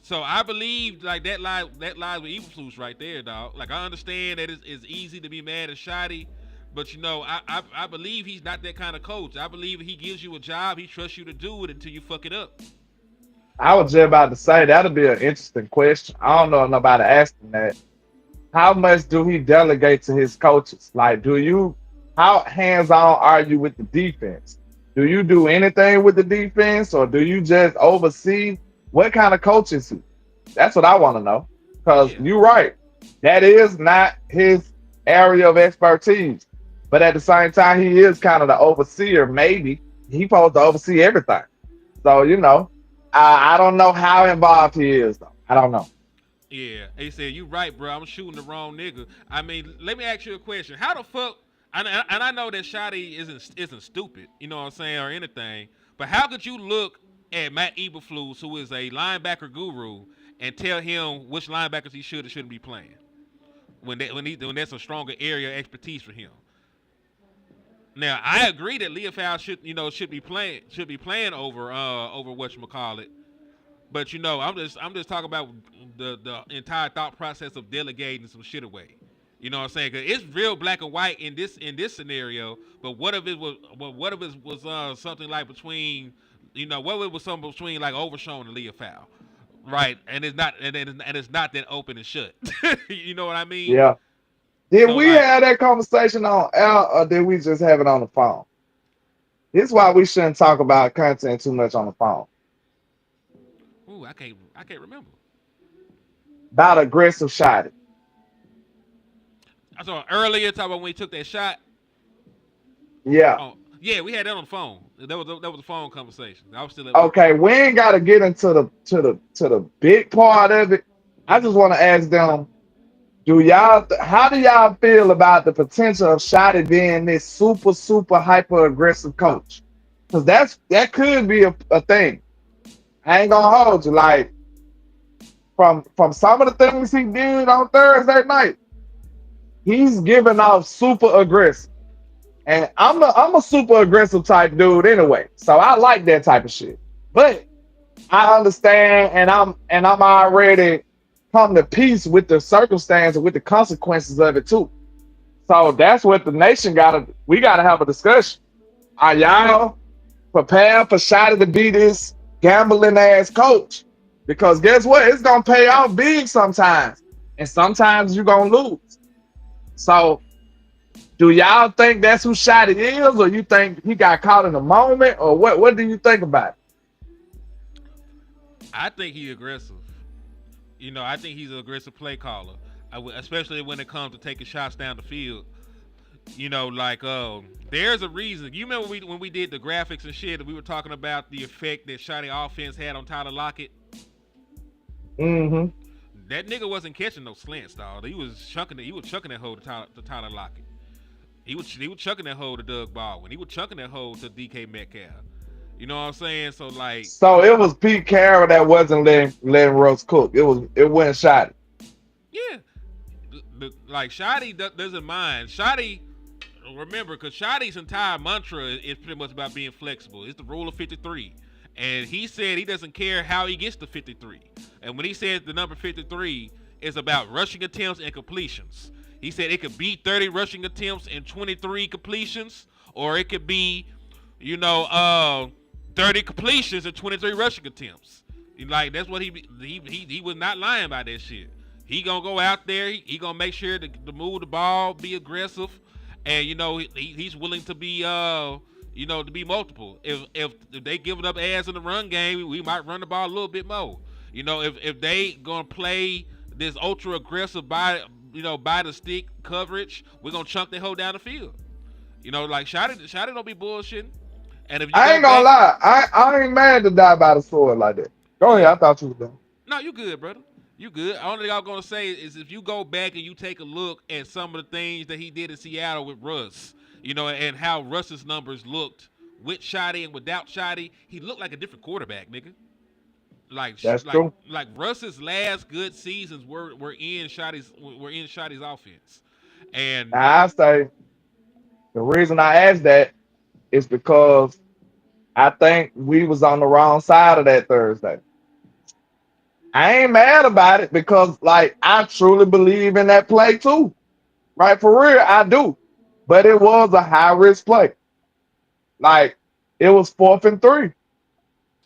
So I believe like that lies with Eberflus right there, dog. Like I understand that it's easy to be mad at Shotty, but I believe he's not that kind of coach. I believe if he gives you a job, he trusts you to do it until you fuck it up. I was just about to say that'll be an interesting question. I don't know if nobody asked him that. How much do he delegate to his coaches? Like, how hands-on are you with the defense? Do you do anything with the defense or do you just oversee? What kind of coach is he? That's what I want to know. Because Yeah. you're right. That is not his area of expertise. But at the same time, he is kind of the overseer, maybe. He's supposed to oversee everything. So, I don't know how involved he is, though. I don't know. Yeah, he said, "You right, bro. I'm shooting the wrong nigga." I mean, let me ask you a question. How the fuck? And I know that Shotty isn't stupid, you know what I'm saying, or anything. But how could you look at Matt Eberflus, who is a linebacker guru, and tell him which linebackers he should or shouldn't be playing when that's a stronger area of expertise for him? Now, I agree that Leofow should be playing over whatchamacallit. But I'm just talking about the entire thought process of delegating some shit away. You know what I'm saying? 'Cause it's real black and white in this scenario. But what if it was something like between You know, what it was something between like overshown and Leah foul, right? And it's not that open and shut. You know what I mean? Yeah. Did So we like, have that conversation on air or did we just have it on the phone? This is why we shouldn't talk about content too much on the phone. ooh, I can't remember. About aggressive shot. I saw earlier talking about when he took that shot. Yeah. Oh, yeah, we had that on the phone. That was a phone conversation. I was still at work. Okay, we ain't gotta get into the big part of it. I just want to ask them, how do y'all feel about the potential of Shotty being this super hyper aggressive coach? Because that could be a thing. I ain't gonna hold you. Like from some of the things he did on Thursday night, he's giving off super aggressive. And I'm a super aggressive type dude anyway. So I like that type of shit. But I understand and I'm already come to peace with the circumstance and with the consequences of it too. So that's what the nation we gotta have a discussion. Are y'all prepared for Shotty to be this gambling ass coach? Because guess what? It's gonna pay off big sometimes. And sometimes you're gonna lose. So do y'all think that's who Shotty is, or you think he got caught in the moment, or what do you think about it? I think he's aggressive. You know, I think he's an aggressive play caller, especially when it comes to taking shots down the field. You know, like there's a reason. You remember when we did the graphics and shit, and we were talking about the effect that Shotty offense had on Tyler Lockett. Mm-hmm. That nigga wasn't catching no slants, dog. He was chucking that hole to Tyler Lockett. He was chucking that hole to Doug Baldwin. He was chucking that hole to DK Metcalf. You know what I'm saying? So like, So it was Pete Carroll that wasn't letting Russ cook. It wasn't Shotty. yeah, like Shotty doesn't mind. Shotty, remember, because Shotty's entire mantra is pretty much about being flexible. It's the rule of 53. And he said he doesn't care how he gets to 53. And when he says the number 53 is about rushing attempts and completions, he said it could be 30 rushing attempts and 23 completions, or it could be, 30 completions and 23 rushing attempts. That's what he was not lying about that shit. He gonna go out there. He gonna make sure to move the ball, be aggressive, and he's willing to be to be multiple. If they give it up ass in the run game, we might run the ball a little bit more. If they gonna play this ultra aggressive by the stick coverage, we're gonna chunk that hoe down the field. Like Shotty don't be bullshitting. And if you I ain't gonna lie, I ain't mad to die by the sword like that. Go ahead, I thought you was done. No, you good, brother. You good. The only thing I'm gonna say is if you go back and you take a look at some of the things that he did in Seattle with Russ, and how Russ's numbers looked with Shotty and without Shotty, he looked like a different quarterback, nigga. That's true. Like Russ's last good seasons were in Shotty's offense, and Now I say the reason I asked that is because I think we was on the wrong side of that Thursday. I ain't mad about it because I truly believe in that play too. Right, for real, I do. But it was a high risk play. It was 4th and 3.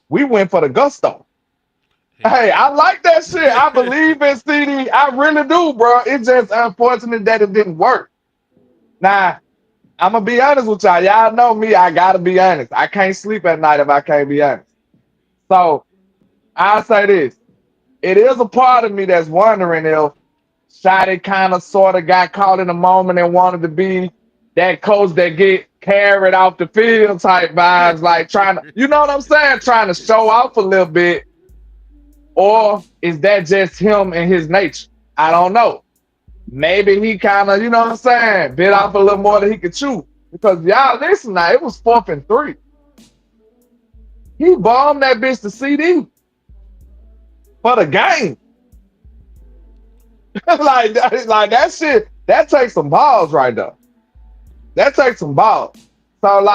We went for the gusto. Hey, I like that shit. I believe in CD. I really do, bro. It's just unfortunate that it didn't work. Now, I'm going to be honest with y'all. Y'all know me. I got to be honest. I can't sleep at night if I can't be honest. So, I'll say this. It is a part of me that's wondering if Shotty kind of sort of got caught in a moment and wanted to be that coach that get carried off the field type vibes, like trying to, you know what I'm saying? Trying to show off a little bit. Or is that just him and his nature? I don't know. Maybe he kind of, you know what I'm saying, bit off a little more than he could chew. Because y'all listen now, it was 4th and 3. He bombed that bitch to CD for the game. like that shit, that takes some balls right there. That takes some balls. So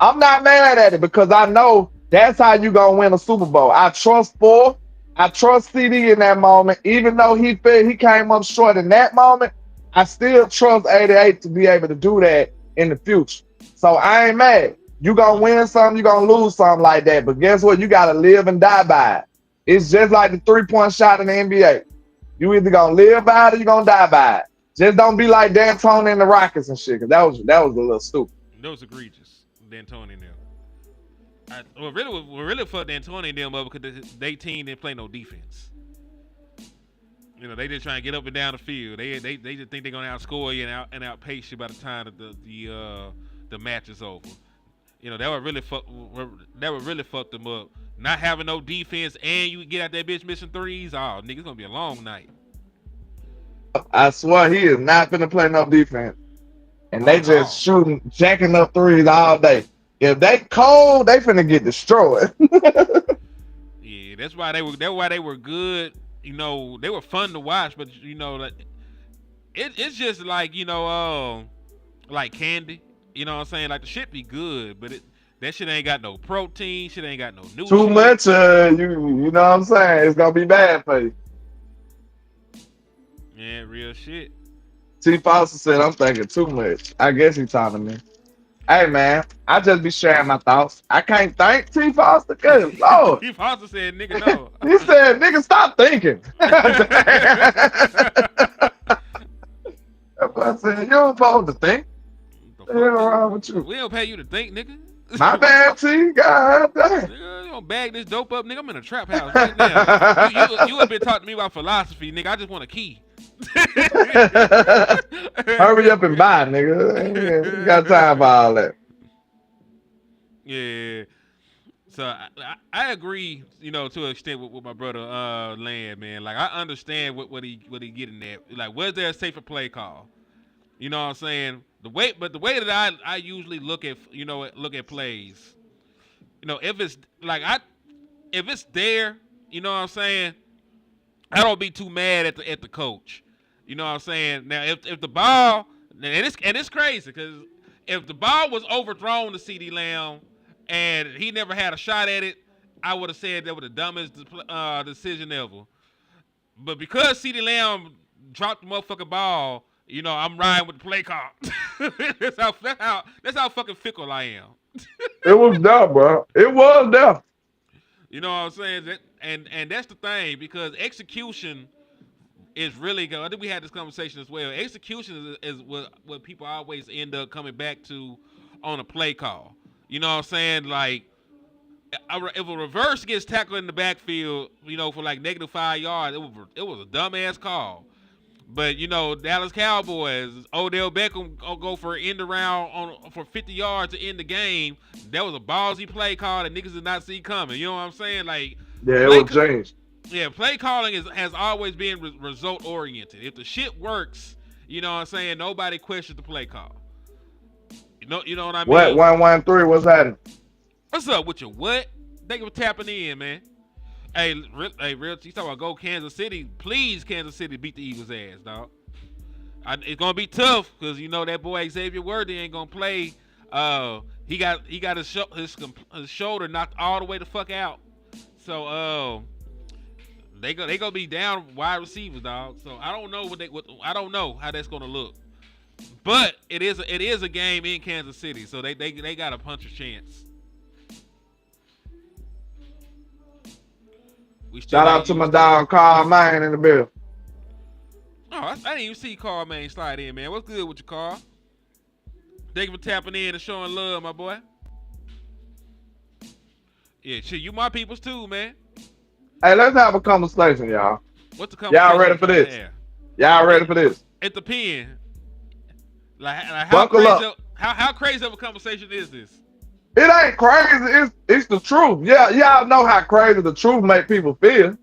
I'm not mad at it because I know that's how you gonna win a Super Bowl. I trust I trust CD in that moment. Even though he came up short in that moment, I still trust 88 to be able to do that in the future. So I ain't mad. You gonna win some, you gonna lose something like that. But guess what? You gotta live and die by it. It's just like the 3-point shot in the NBA. You either gonna live by it or you gonna die by it. Just don't be like D'Antoni and the Rockets and shit. Cause that was a little stupid. That was egregious. D'Antoni and them. What really fucked D'Antoni and them up because they team didn't play no defense. You know, they just trying to get up and down the field. They just think they're gonna outscore you and outpace you by the time that the match is over. You know, that would really fuck them up. Not having no defense and you get out that bitch missing threes. Oh, nigga, it's gonna be a long night. I swear he is not gonna play no defense. And they just shooting, jacking up threes all day. If they cold, they finna get destroyed. Yeah, that's why they were good. You know, they were fun to watch, but you know, like it's just like, you know, like candy. You know what I'm saying? Like the shit be good, but that shit ain't got no protein. Shit ain't got no nutrients. Too much, you know what I'm saying? It's gonna be bad for you. Yeah, real shit. T. Foster said, I'm thinking too much. I guess he's talking to me. Hey, man, I just be sharing my thoughts. I can't thank T. Foster. Good Lord. T. Foster said, nigga, no. He said, nigga, stop thinking. I said, you don't supposed to think. What's wrong with you? We don't pay you to think, nigga. My bad, T. God damn. Nigga, you don't bag this dope up, nigga. I'm in a trap house right now. You have been talking to me about philosophy, nigga. I just want a key. Hurry up and buy, nigga. You got time for all that. Yeah. So I agree, you know, to an extent with my brother Land, man. Like I understand what he getting at. Like, was there a safer play call? You know what I'm saying? The way that I usually look at plays, you know, if it's there, you know what I'm saying, I don't be too mad at the coach. You know what I'm saying? Now if the ball, and it's crazy because if the ball was overthrown to CeeDee Lamb and he never had a shot at it, I would have said that was the dumbest decision ever. But because CeeDee Lamb dropped the motherfucking ball, you know, I'm riding with the play call. that's how fucking fickle I am. It was dumb, bro. It was dumb. You know what I'm saying? And that's the thing, because execution is really good. I think we had this conversation as well. Execution is what people always end up coming back to on a play call. You know what I'm saying? Like, if a reverse gets tackled in the backfield, you know, for like -5 yards, it was a dumbass call. But, you know, Dallas Cowboys, Odell Beckham go for an end around for 50 yards to end the game. That was a ballsy play call that niggas did not see coming. You know what I'm saying? Like, yeah, it was changed. Yeah, play calling has always been result oriented. If the shit works, you know what I'm saying, nobody questions the play call. You know what I mean? What 113? What's happening? What's up with you? What? Thank you for tapping in, man. Hey, real. You talking about go Kansas City? Please, Kansas City beat the Eagles' ass, dog. It's gonna be tough because you know that boy Xavier Worthy ain't gonna play. He got his shoulder knocked all the way the fuck out. So they gonna be down wide receivers, dog. So I don't know I don't know how that's gonna look. But it is a game in Kansas City, so they got a puncher's chance. Shout out to my dog Carl Main in the bill. Oh, I didn't even see Carl Main slide in, man. What's good with you, Carl? Thank you for tapping in and showing love, my boy. Yeah, shit, you my peoples too, man. Hey, let's have a conversation, y'all. What's the conversation? Y'all ready for this? Y'all ready for this? At the pen. Like Buckle up. How crazy of a conversation is this? It ain't crazy. It's the truth. Yeah, y'all know how crazy the truth make people feel.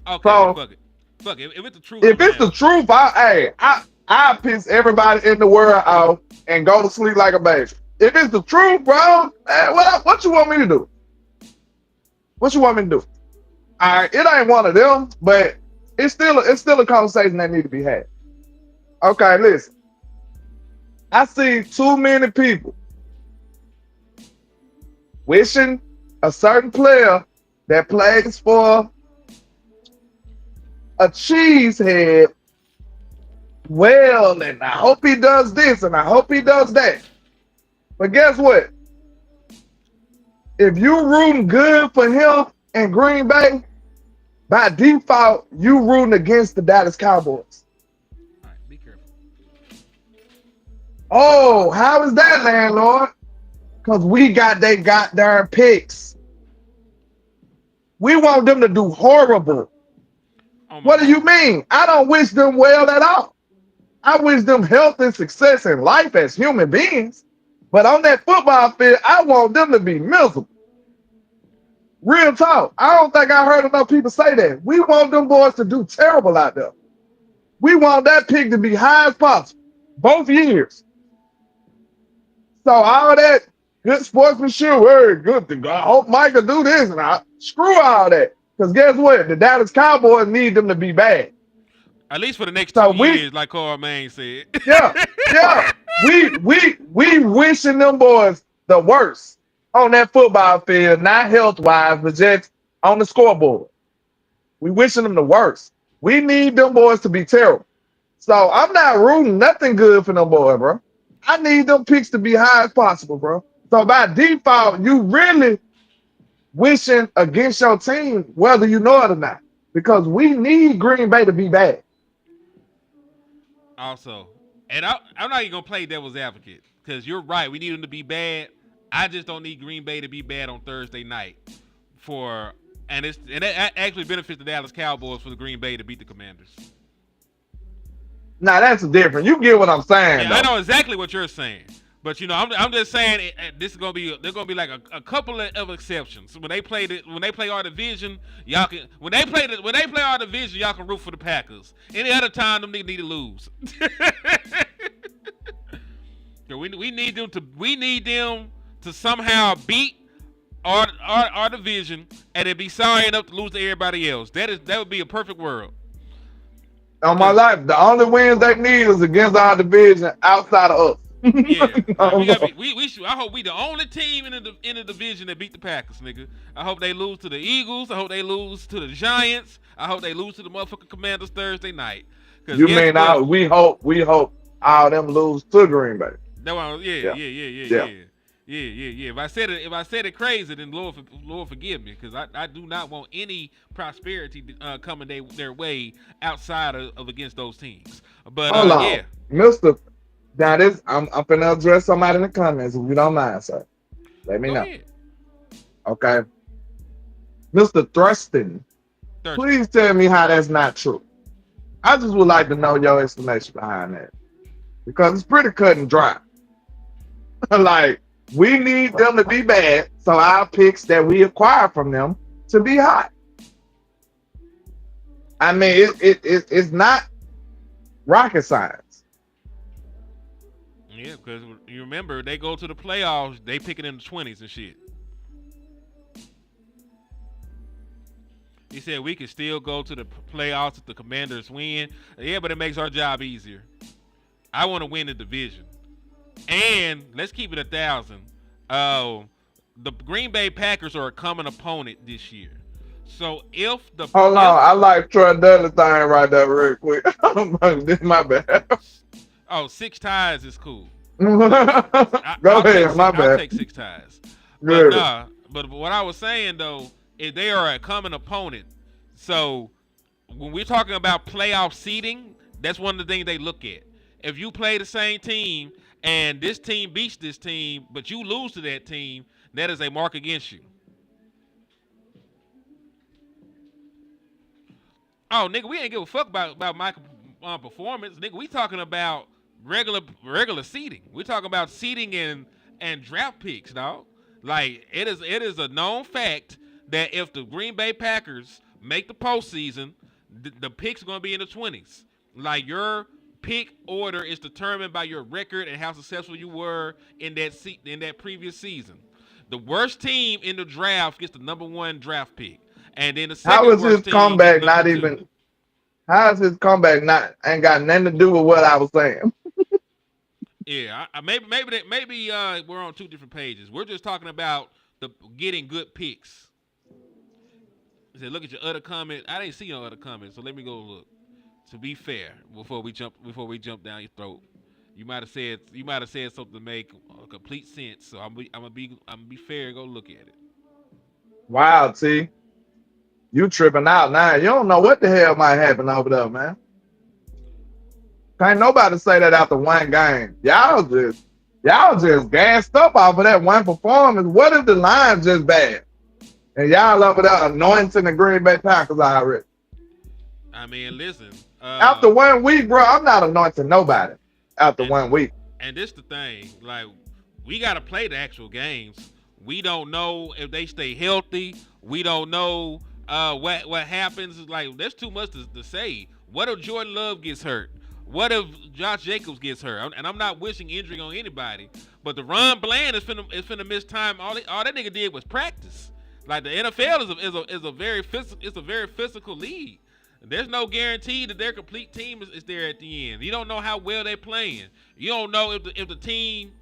Okay, so, fuck it. If it's the truth, the truth, I piss everybody in the world off and go to sleep like a baby. If it's the truth, bro, what you want me to do? What you want me to do? All right, it ain't one of them, but it's still a conversation that need to be had. Okay, listen. I see too many people wishing a certain player that plays for a cheesehead well, and I hope he does this and I hope he does that. But guess what? If you rooting good for him in Green Bay, by default, you rooting against the Dallas Cowboys. All right, be careful. Oh, how is that, landlord? Because we got they got their picks. We want them to do horrible. Oh my What do you mama. mean? I don't wish them well at all. I wish them health and success in life as human beings. But on that football field, I want them to be miserable. Real talk. I don't think I heard enough people say that. We want them boys to do terrible out there. We want that pick to be high as possible, both years. So all that good sportsmanship, very good thing. I hope Mike will do this, and screw all that. Because guess what? The Dallas Cowboys need them to be bad. At least for the next So 2 years, like Carl Maine said. yeah, yeah. We wishing them boys the worst on that football field, not health wise, but just on the scoreboard. We wishing them the worst. We need them boys to be terrible. So I'm not rooting nothing good for them boys, bro. I need them picks to be high as possible, bro. So by default, you really wishing against your team, whether you know it or not, because we need Green Bay to be bad. Also, and I'm not even gonna play devil's advocate because you're right. We need them to be bad. I just don't need Green Bay to be bad on Thursday night and that actually benefits the Dallas Cowboys for the Green Bay to beat the Commanders. Now that's different. You get what I'm saying, Yeah, though. I know exactly what you're saying, but I'm just saying this is there's gonna be like a couple of exceptions. When they play our division, y'all can when they play our division, y'all can root for the Packers. Any other time, them niggas need to lose. we need them to somehow beat our division and then be sorry enough to lose to everybody else. That would be a perfect world. On my life, the only wins they need is against our division outside of us. Yeah, No, we no. gotta be. We should. I hope we the only team in the division that beat the Packers, nigga. I hope they lose to the Eagles. I hope they lose to the Giants. I hope they lose to the motherfucking Commanders Thursday night. Cause You guess mean what? we hope all them lose to Green Bay. That one, Yeah. yeah. If I said it crazy, then Lord forgive me, because I do not want any prosperity coming their way outside of against those teams. But Hold on, yeah, Mister. Now this, I'm finna address somebody in the comments if you don't mind, sir. Let me go know. ahead. Okay, Mister Thurston, Thursday. please tell me how that's not true. I just would like to know your explanation behind that because it's pretty cut and dry. Like, we need them to be bad, so our picks that we acquire from them to be hot. I mean, it's not rocket science. Yeah, because you remember they go to the playoffs, they pick it in the 20s and shit. He said we can still go to the playoffs if the Commanders win. Yeah, but it makes our job easier. I want to win the division. And let's keep it 1,000. The Green Bay Packers are a common opponent this year. So Hold on, I like Troy Dudley thing right there real quick. This is my bad. 6 ties is cool. Go ahead, my I'll bad. take 6 ties. Good. But what I was saying though is they are a common opponent. So when we're talking about playoff seeding, that's one of the things they look at. If you play the same team and this team beats this team, but you lose to that team, that is a mark against you. Oh, nigga, we ain't give a fuck about my performance. Nigga, we talking about regular seeding. We talking about seeding and draft picks, dog. Like, it is a known fact that if the Green Bay Packers make the postseason, the picks are going to be in the 20s. Like, your pick order is determined by your record and how successful you were in that previous season. The worst team in the draft gets the number 1 draft pick. And then the second How is his worst team comeback gets not number 2. even? How is his comeback not ain't got nothing to do with what I was saying? Yeah, maybe we're on 2 different pages. We're just talking about the getting good picks. I said, look at your other comment. I didn't see your other comment, so let me go look. To be fair, before we jump down your throat, you might have said something to make complete sense. So I'm gonna be fair and go look at it. Wow, T. You tripping out now. You don't know what the hell might happen over there, man. Can't nobody say that after one game. Y'all just gassed up off of that one performance. What if the line's just bad? And y'all over there anointing the Green Bay Packers already. I mean, listen. After 1 week, bro, I'm not anointing nobody after And 1 week. and this the thing, like we gotta play the actual games. We don't know if they stay healthy. We don't know what happens. Like there's too much to say. What if Jordan Love gets hurt? What if Josh Jacobs gets hurt? And I'm not wishing injury on anybody, but Daron Bland is finna miss time. All that nigga did was practice. Like the NFL is a very physical league. There's no guarantee that their complete team is there at the end. You don't know how well they're playing. You don't know if the team,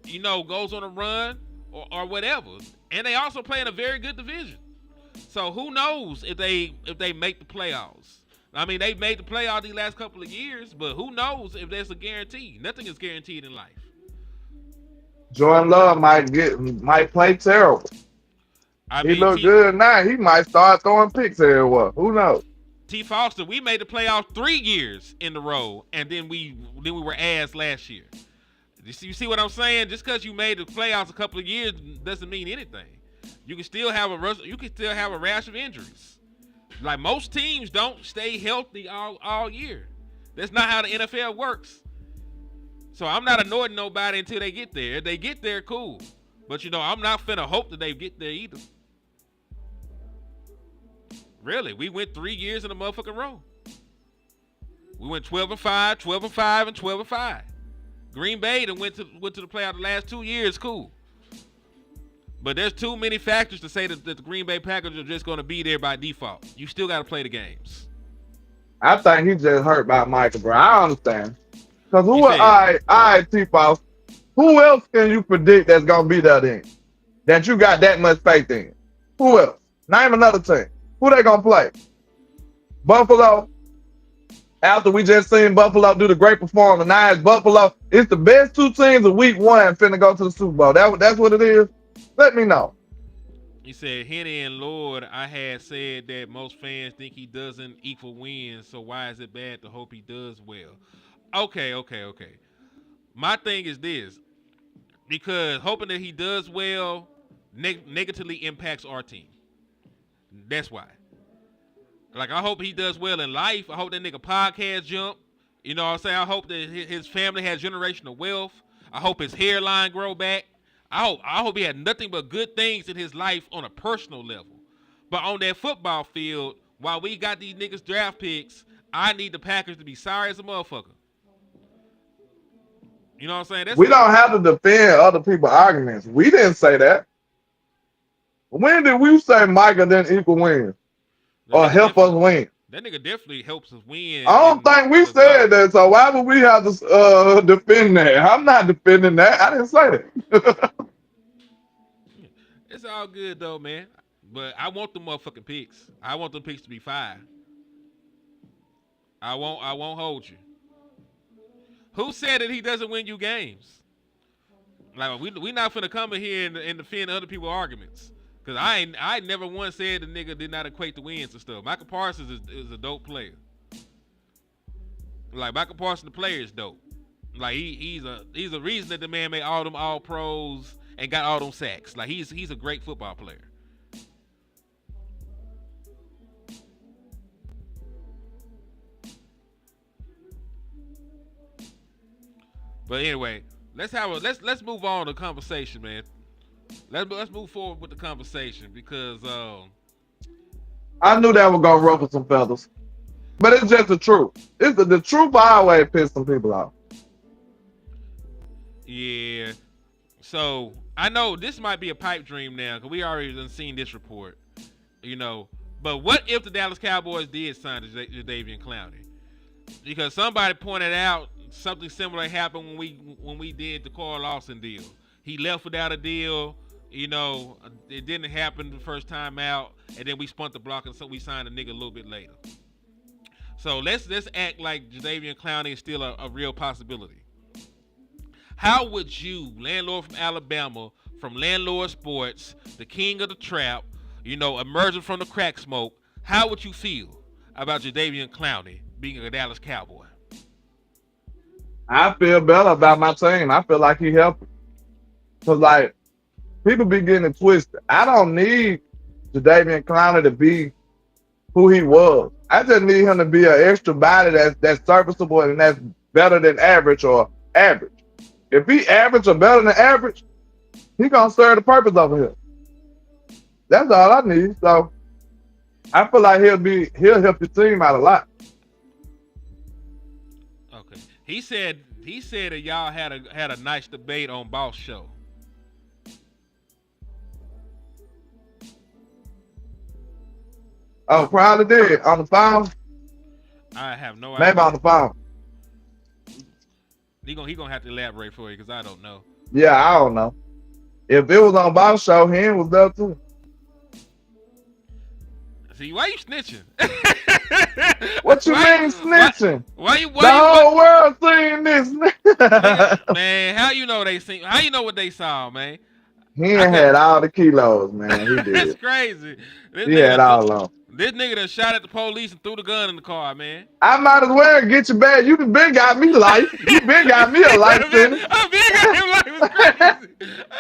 goes on a run or whatever. And they also play in a very good division. So who knows if they make the playoffs? I mean, they made the playoffs these last couple of years, but who knows if there's a guarantee? Nothing is guaranteed in life. Jordan Love might play terrible. He look good now. He might start throwing picks everywhere. Who knows? T. Foster, we made the playoffs 3 years in a row, and then we were ass last year. You see what I'm saying? Just because you made the playoffs a couple of years doesn't mean anything. You can still have a rash of injuries. Like most teams don't stay healthy all year. That's not how the NFL works. So I'm not anointing nobody until they get there. If they get there, cool. But I'm not finna hope that they get there either. Really, we went 3 years in a motherfucking row. We went 12-5, 12-5, and 12-5. Green Bay done went to the playoff the last 2 years, cool. But there's too many factors to say that the Green Bay Packers are just going to be there by default. You still got to play the games. I think he just hurt by Michael, bro. I understand. Because all right, T-Foss, who else can you predict that's going to be there then? That you got that much faith in? Who else? Name another team. Who they going to play? Buffalo. After we just seen Buffalo do the great performance, now it's Buffalo. It's the best two teams of week one finna go to the Super Bowl. That's what it is. Let me know. He said, Henny and Lord, I had said that most fans think he doesn't equal wins, so why is it bad to hope he does well? Okay. My thing is this, because hoping that he does well negatively impacts our team. That's why. Like, I hope he does well in life. I hope that nigga podcast jump. You know what I'm saying? I hope that his family has generational wealth. I hope his hairline grow back. I hope he had nothing but good things in his life on a personal level. But on that football field, while we got these niggas draft picks, I need the Packers to be sorry as a motherfucker. You know what I'm saying? We don't have to defend other people's arguments. We didn't say that. When did we say Micah didn't equal win? Or help us win? That nigga definitely helps us win. I don't think we said that, so why would we have to defend that? I'm not defending that. I didn't say that. It's all good though, man. But I want the motherfucking picks. I want them picks to be 5. I won't hold you. Who said that he doesn't win you games? Like we not finna come in here and defend other people's arguments. Cause I never once said the nigga did not equate the wins and stuff. Michael Parsons is a dope player. Like Michael Parsons, the player is dope. Like he's a reason that the man made all them all pros and got all them sacks. Like he's a great football player. But anyway, let's move on to conversation, man. Let's move forward with the conversation because I knew that was gonna ruffle some feathers, but it's just the truth. It's the truth always piss some people off. Yeah. So I know this might be a pipe dream now because we already done seen this report, But what if the Dallas Cowboys did sign Jadeveon Clowney? Because somebody pointed out something similar happened when we did the Carl Lawson deal. He left without a deal. It didn't happen the first time out, and then we spun the block, and so we signed a nigga a little bit later. So let's act like Jadeveon Clowney is still a real possibility. How would you, LandLord from Alabama, from LandLord Sports, the king of the trap, emerging from the crack smoke, how would you feel about Jadeveon Clowney being a Dallas Cowboy? I feel better about my team. I feel like he helped. Cause like people be getting it twisted. I don't need Jadeveon Clowney to be who he was. I just need him to be an extra body that's serviceable and that's better than average or average. If he average or better than average, he gonna serve the purpose over here. That's all I need. So I feel like he'll help the team out a lot. Okay. He said that y'all had a nice debate on Boss Show. Oh, probably did on the phone. I have no Maybe idea. on the phone. He gonna have to elaborate for you because I don't know. Yeah, I don't know. If it was on Boss Show, him was there too. See, why you snitching? What you mean snitching? Why you? The whole world seeing this. Man, how you know they seen? How you know what they saw, man? He ain't had all the kilos, man. He That's did. crazy. This He had all of them. This nigga done shot at the police and threw the gun in the car, man. I might as well get you back. You done been got me life. You been got me a life sentence. I been got him like it was crazy.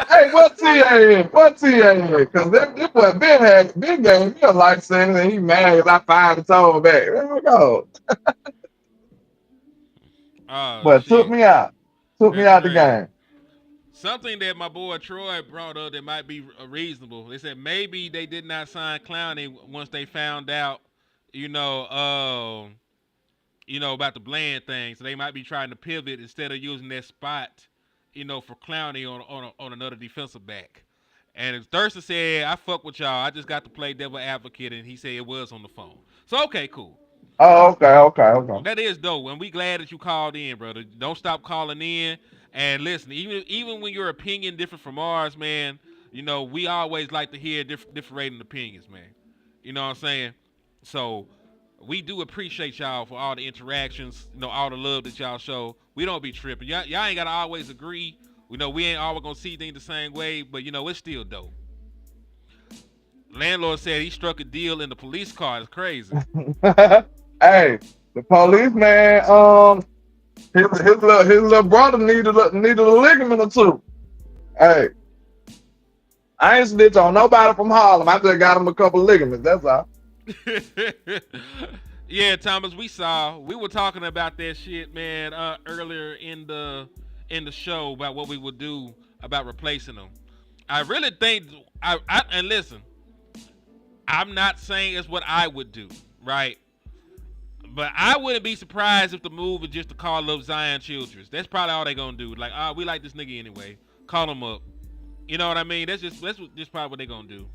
Hey, what TA in? What TA in? Because this boy been gave me a life sentence and he mad if I find the toll back. There we go. Oh, But shit. took me out. Took me That's out the crazy. game. Something that my boy Troy brought up that might be reasonable. They said maybe they did not sign Clowney once they found out, about the Bland thing. So they might be trying to pivot instead of using that spot, for Clowney on another defensive back. And Thurston said, "I fuck with y'all. I just got to play devil advocate," and he said it was on the phone. So okay, cool. Oh, okay. That is dope, and we glad that you called in, brother. Don't stop calling in. And listen, even when your opinion different from ours, man, we always like to hear different opinions, man. You know what I'm saying? So we do appreciate y'all for all the interactions, all the love that y'all show. We don't be tripping. Y'all ain't gotta always agree. We ain't always gonna see things the same way, but it's still dope. Landlord said he struck a deal in the police car. It's crazy. Hey, the policeman, his little brother needed a ligament or two. Hey, I ain't snitch on nobody from Harlem. I just got him a couple ligaments. That's all. Yeah, Thomas, we were talking about that shit, man, earlier in the show about what we would do about replacing them. I really think and listen, I'm not saying it's what I would do, right? But I wouldn't be surprised if the move is just to call up Zion Childress. That's probably all they gonna do. Like, we like this nigga anyway. Call him up. You know what I mean? That's just probably what they gonna do.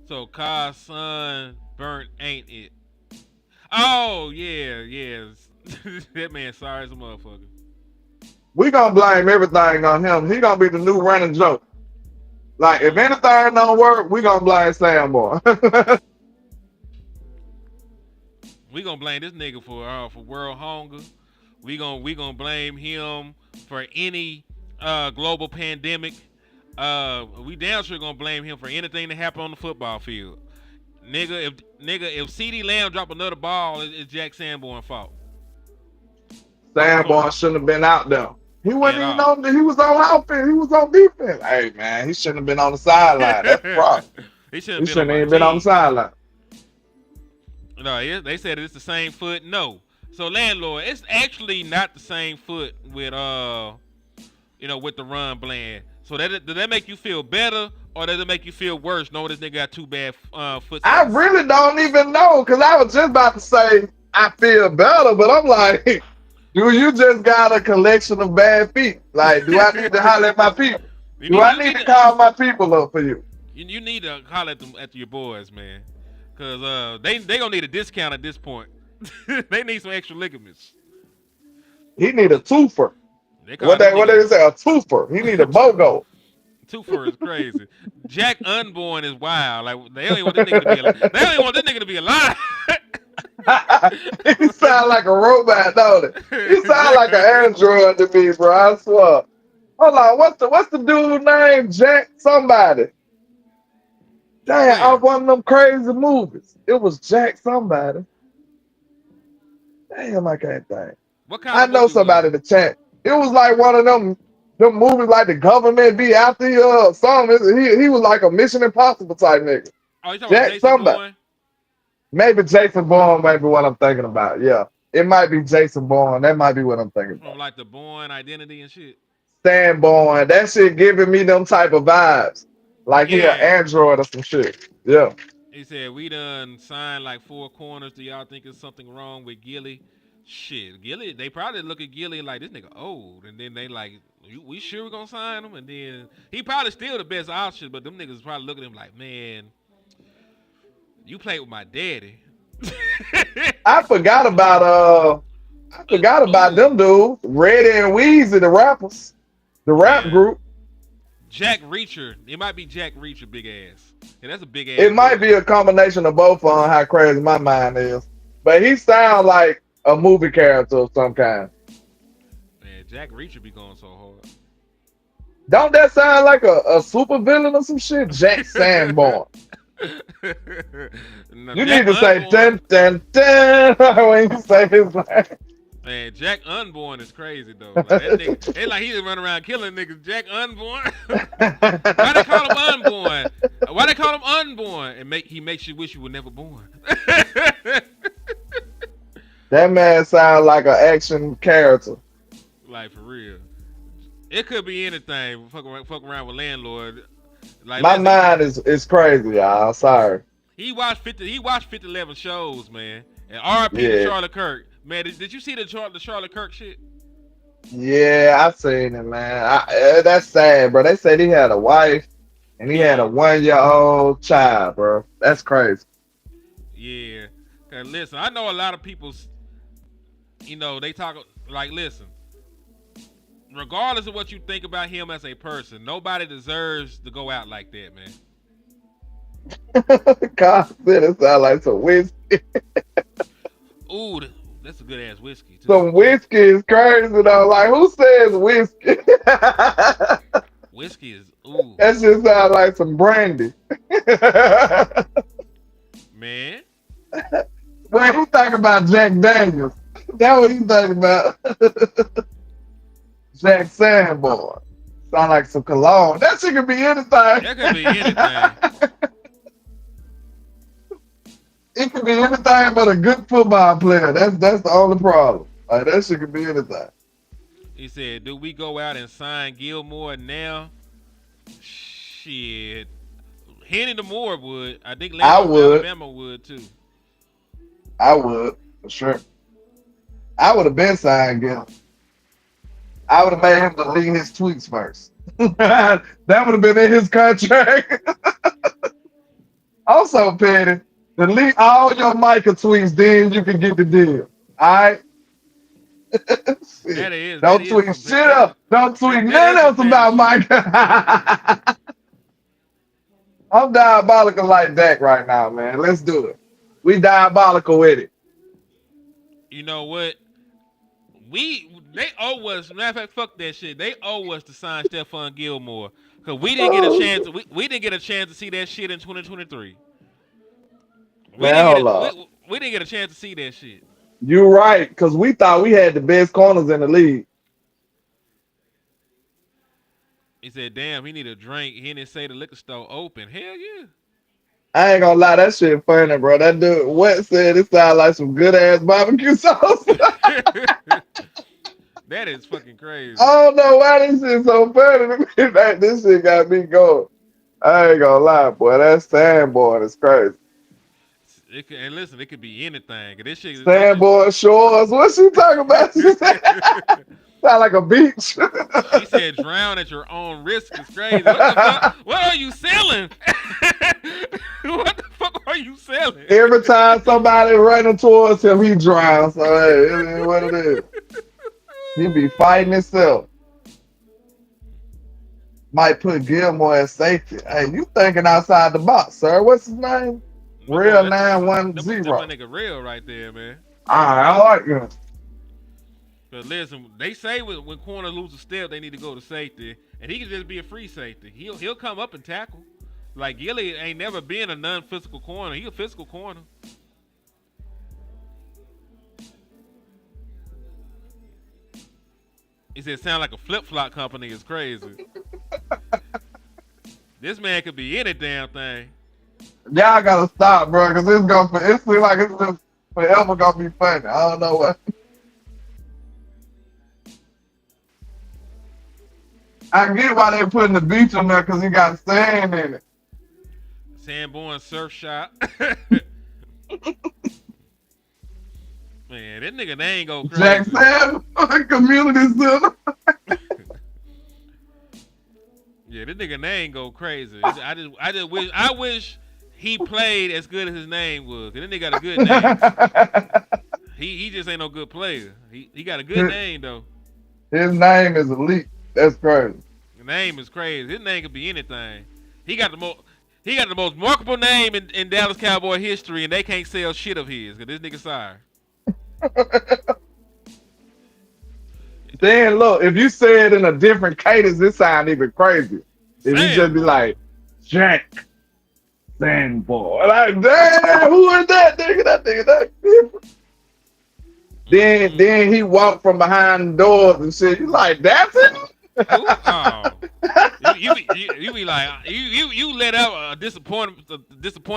So Car's son burnt, ain't it? Oh yeah. That man sorry as a motherfucker. We gonna blame everything on him. He gonna be the new running joke. Like if anything don't work, we gonna blame Sam Boy. We gonna blame this nigga for world hunger. We gonna blame him for any global pandemic. We damn sure gonna blame him for anything that happened on the football field. If CD Lamb drop another ball, it's Jack Sanborn's fault. Sam Boy shouldn't have been out there. He wasn't even on. He was on offense. He was on defense. Hey man, he shouldn't have been on the sideline. That's the problem. He shouldn't even been on the sideline. No, they said it's the same foot. No, so landlord, it's actually not the same foot with with the run Bland. So does that make you feel better, or does it make you feel worse knowing this nigga got two bad foot? I really don't even know, because I was just about to say I feel better, but I'm like, do you just got a collection of bad feet? Like, do I need to holler at my people? Do I need to call my people up for you? You need to holler at your boys, man, because they gonna need a discount at this point. They need some extra ligaments. He need a twofer. What they say? A twofer. He need a BOGO. Twofer is crazy. Jack Unborn is wild. Like they don't even want this nigga to be alive. They don't even want this nigga to be alive. He sound like a robot, don't it? He sound like an android to me, bro. I swear. Hold on, what's the dude name? Jack somebody. Damn, Where? off one of them crazy movies. It was Jack somebody. Damn, I can't think. What kind I of know movie was somebody it? in the chat. It was like one of them movies like the government be after you or something. He was like a Mission Impossible type nigga. Oh, you talking about Jack Jason somebody. Bourne? Maybe Jason Bourne might be what I'm thinking about. Yeah. It might be Jason Bourne. That might be what I'm thinking From about. like the Bourne Identity and shit. Stan Bourne. That shit giving me them type of vibes. Like he an Yeah. android or some shit. Yeah. He said, we done signed like 4 corners. Do y'all think there's something wrong with Gilly? Shit, Gilly, they probably look at Gilly like, this nigga old. And then they like, we sure we gonna sign him? And then he probably still the best option, but them niggas probably look at him like, man, you played with my daddy. I forgot about Ooh, them dudes. Reddy and Weezy, the rappers. The rap yeah. group. Jack Reacher. It might be Jack Reacher, big ass. Yeah, that's a big ass It might boy. be a combination of both on how crazy my mind is. But he sounds like a movie character of some kind. Man, Jack Reacher be going so hard. Don't that sound like a super villain or some shit? Jack Sanborn. No, You Jack need to say Unborn. dun dun dun when you say his name. Man, Jack Unborn is crazy though. Like that nigga, they like he just run around killing niggas. Jack Unborn. Why they call him Unborn? Why they call him Unborn? And he makes you wish you were never born. That man sounds like an action character. Like for real. It could be anything. Fuck around with LandLord. Like My listen, mind is crazy, y'all. Sorry. he watched 11 shows, man. And R.I.P. to Yeah. Charlie Kirk. Man, did you see the Charlie Kirk shit? Yeah, I seen it, man. That's sad, bro. They said he had a wife and he had a Yeah. 1-year-old child, bro. That's crazy. Yeah. Cause listen, I know a lot of people's, they talk like, listen, regardless of what you think about him as a person, nobody deserves to go out like that, man. God said it sound like some whiskey. Ooh, that's a good ass whiskey too. Some whiskey is crazy though. Like who says whiskey? Whiskey is ooh, That just sound like some brandy. man. Well, he talking about Jack Daniels. That's what he talking about. Jack Sanborn. Sound like some cologne. That shit could be anything. That could be anything. It could be anything but a good football player. That's the only problem. Like that shit could be anything. He said, "Do we go out and sign Gilmore now?" Shit, Henny the Moore would. I think I Landon would. Alabama would too. I would, for sure. I would have been signed Gil. I would have made him delete his tweets first. That would have been in his contract. Also, Petty, delete all your Micah tweets, then you can get the deal. All right? That is. Don't tweet shit up. Don't tweet nothing else about Micah. I'm diabolical like that right now, man. Let's do it. We diabolical with it. You know what? They owe us. Matter of fact, fuck that shit. They owe us to sign Stephon Gilmore because we didn't get a chance. We didn't get a chance to see that shit in 2023. Man, hold up. We didn't get a chance to see that shit. You're right, because we thought we had the best corners in the league. He said, "Damn, he need a drink." He didn't say the liquor store open. Hell yeah. I ain't gonna lie, that shit funny, bro. That dude Wet said it sounded like some good ass barbecue sauce. That is fucking crazy. I don't know why this shit so funny to me. Like, this shit got me going. I ain't gonna lie, boy. That Sanborn is crazy. And listen, it could be anything. This shit. Sanborn shores. What you talking about? Sound like a beach. He said, "Drown at your own risk" is crazy. What the fuck? What are you selling? What the fuck are you selling? Every time somebody running towards him, he drowns. So hey, it is what it is. He be fighting himself. Might put Gilmore at safety. Hey, you thinking outside the box, sir? What's his name? Real That 910. my nigga real right there, man. I like him. But listen, they say when corner lose a step, they need to go to safety, and he can just be a free safety. He'll come up and tackle. Like Gilly ain't never been a non-physical corner. He a physical corner. He said, "Sound like a flip-flop company is crazy." This man could be any damn thing. Y'all gotta stop, bro, because it seems like it's just forever gonna be funny. I don't know what. I get why they putting the beach on there because he got sand in it. Sanborn Surf Shop. Man, that nigga name go crazy. Jack Sam, community center. Yeah, this nigga name go crazy. I wish he played as good as his name was. Cause this nigga got a good name. He just ain't no good player. He got a good name though. His name is elite. That's crazy. The name is crazy. His name could be anything. He got the most marketable name in Dallas Cowboy history, and they can't sell shit of his. Cause this nigga sorry. Then look, if you say it in a different cadence, this sound even crazy. If you just be like, Jack Sandboy. Like, damn, who is that nigga? That nigga, that different. Then he walked from behind the doors and shit. You like, that's it? Oh. You be like, you let out a disappointed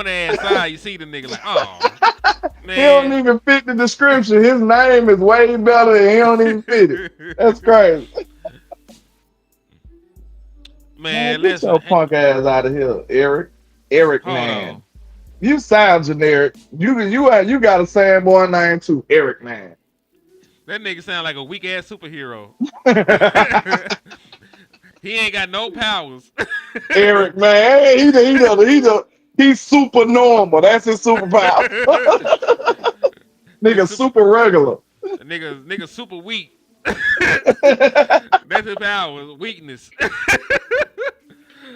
ass side. You see the nigga like, oh, man. He don't even fit the description. His name is way better and he don't even fit it. That's crazy. Man, get listen. your punk ass out of here, Eric. Eric, man. You sound generic. You got a Sanborn name too, Eric, man. That nigga sound like a weak ass superhero. He ain't got no powers. Eric, man, he's super normal. That's his superpower. Nigga, super regular. Nigga, super weak. That's his power, weakness.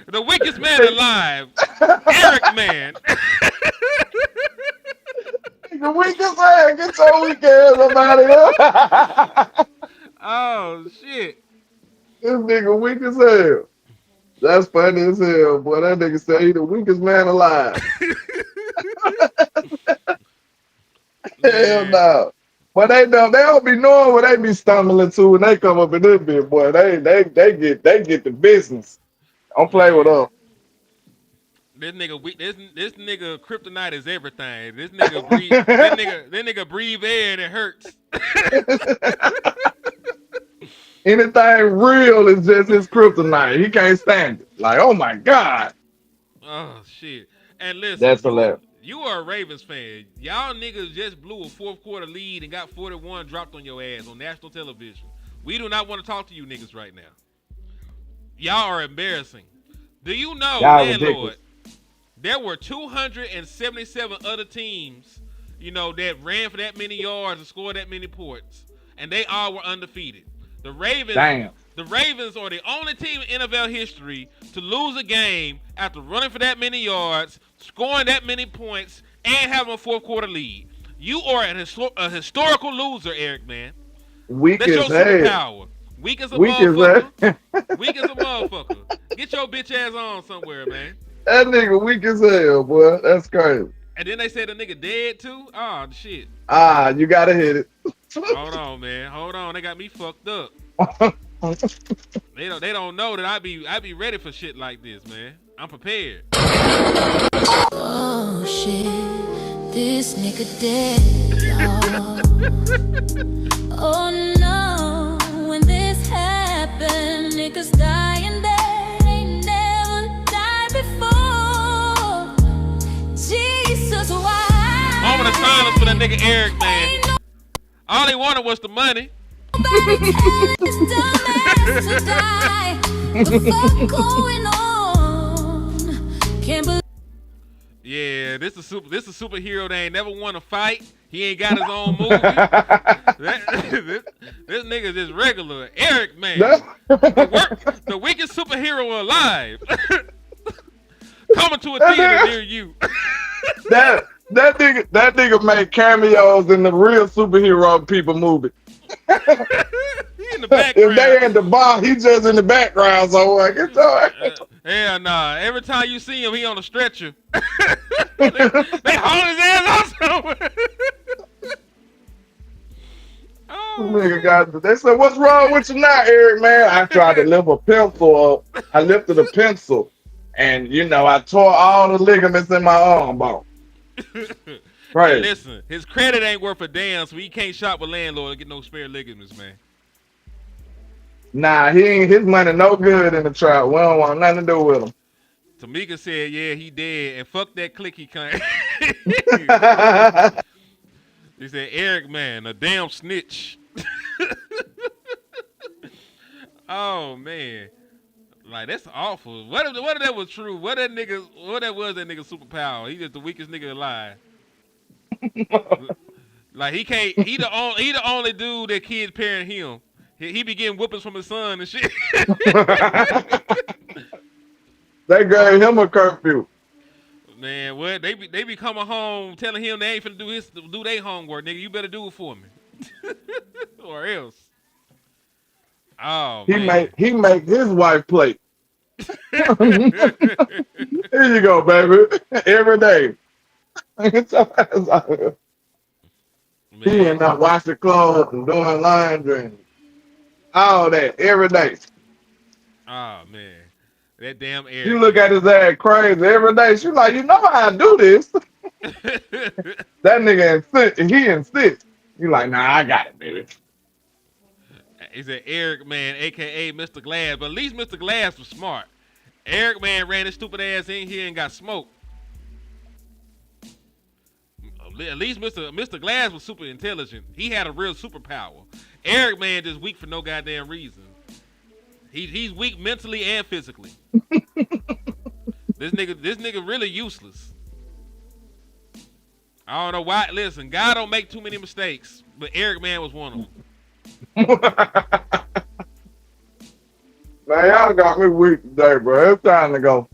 The weakest man alive, Eric, man. The weakest man, get your weak ass up out of here. Oh shit. This nigga weak as hell. That's funny as hell, boy. That nigga said he the weakest man alive. Hell no. But they don't be knowing what they be stumbling to when they come up in this bit, boy. They get the business. Don't play with them. This nigga kryptonite is everything. This nigga breathe air and it hurts. Anything real is just his kryptonite. He can't stand it. Like, oh my God. Oh shit. And listen, that's hilarious. You are a Ravens fan. Y'all niggas just blew a fourth quarter lead and got 41 dropped on your ass on national television. We do not want to talk to you niggas right now. Y'all are embarrassing. Do you know, LandLord, there were 277 other teams, that ran for that many yards and scored that many points, and they all were undefeated. The Ravens are the only team in NFL history to lose a game after running for that many yards, scoring that many points, and having a fourth quarter lead. You are a historical loser, Eric, man. Weak That's as your superpower. Weak as a motherfucker. Weak as a motherfucker. Get your bitch ass on somewhere, man. That nigga weak as hell, boy. That's crazy. And then they said the nigga dead too? Oh, shit. You gotta hit it. Hold on, man. Hold on. They got me fucked up. They don't know that I be ready for shit like this, man. I'm prepared. Oh shit, this nigga dead, y'all. Oh no, when this happened, niggas dying dead, ain't never died before. Jesus, why? Moment of silence for that nigga Eric, man. All he wanted was the money. Yeah, this is a superhero that ain't never won a fight. He ain't got his own movie. This nigga just regular. Eric, man. The weakest superhero alive. Coming to a theater near you. That nigga made cameos in the real superhero people movie. He in the If background. they in the bar, he just in the background. So like, get your ass. Hell nah. Every time you see him, he on a stretcher. they hold his ass off somewhere. Nigga got. They said, "What's wrong with you now, Eric? Man, I tried to lift a pencil up. I lifted a pencil, and I tore all the ligaments in my arm bone." Hey, Right. listen, his credit ain't worth a damn, so he can't shop with LandLord and get no spare ligaments, man. Nah, he ain't his money no good in the trap. We don't want nothing to do with him. Tamika said, yeah, he dead, and fuck that click he claimed. He said, Eric, man, a damn snitch. Oh, man. Like, that's awful. What if that was true? What was that nigga superpower? He just the weakest nigga alive. Like, he the only dude that kids parent him. He be getting whoopings from his son and shit. They gave him a curfew. Man, what they be coming home telling him they ain't finna do their homework, nigga. You better do it for me, or else. Oh man, He make his wife play. Here you go, baby. Every day. He and not washing clothes and doing laundry and all that every day. Oh man, that damn Eric. You look at his ass crazy every day. She like, you know how I do this. That nigga insists. You like, nah, I got it, baby. He said Eric man, aka Mr. Glass, but at least Mr. Glass was smart. Eric man ran his stupid ass in here and got smoked. At least Mr. Glass was super intelligent. He had a real superpower. Eric man just weak for no goddamn reason. He's weak mentally and physically. This nigga really useless. I don't know why. Listen, God don't make too many mistakes, but Eric man was one of them. Man, y'all got me weak today, bro. It's time to go.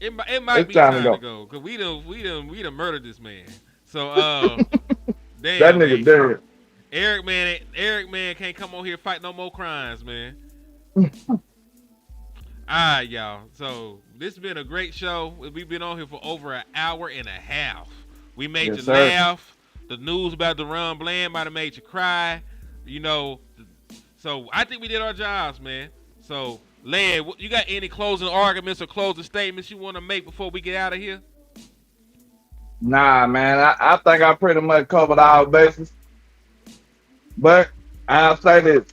It might be time to go because we done murdered this man. So damn, that nigga dead. Eric man can't come on here and fight no more crimes, man. Alright, y'all. So this has been a great show. We've been on here for over an hour and a half. We made you laugh. The news about Daron Bland might have made you cry. So I think we did our jobs, man. So, Land, you got any closing arguments or closing statements you want to make before we get out of here? Nah, man. I think I pretty much covered all bases. But I'll say this.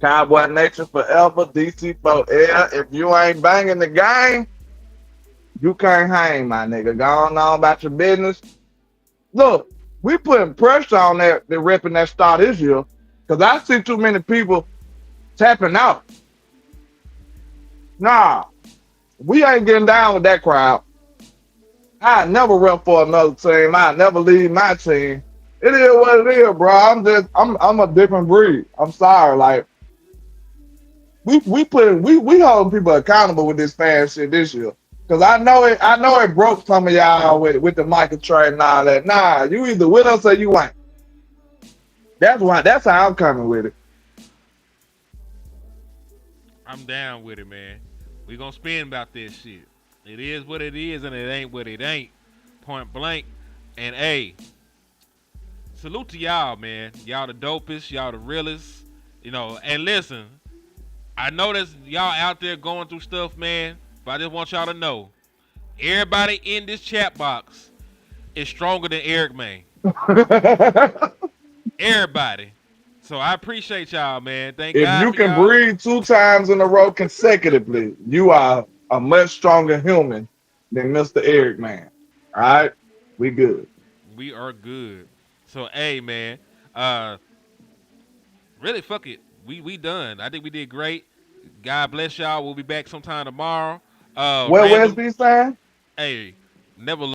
Cowboy Nation forever, DC forever. If you ain't banging the game, you can't hang, my nigga. Go on about your business. Look, we putting pressure on that repping that star this year because I see too many people tapping out. Nah, we ain't getting down with that crowd. I never rep for another team. I never leave my team. It is what it is, bro. I'm a different breed. I'm sorry, like we holding people accountable with this fan shit this year. Cause I know it broke some of y'all with the Michael trade and all that. Nah, you either with us or you ain't. That's how I'm coming with it. I'm down with it, man. We gonna spin about this shit. It is what it is and it ain't what it ain't. Point blank. And hey, salute to y'all, man. Y'all the dopest, y'all the realest. And listen, I know that y'all out there going through stuff, man. But I just want y'all to know, everybody in this chat box is stronger than Eric, man. Everybody. So I appreciate y'all, man. Thank God. If you can breathe 2 times in a row consecutively, you are a much stronger human than Mr. Eric, man. All right? We good. We are good. So, hey, man. Really, fuck it. We done. I think we did great. God bless y'all. We'll be back sometime tomorrow. Where West be saying? Hey, never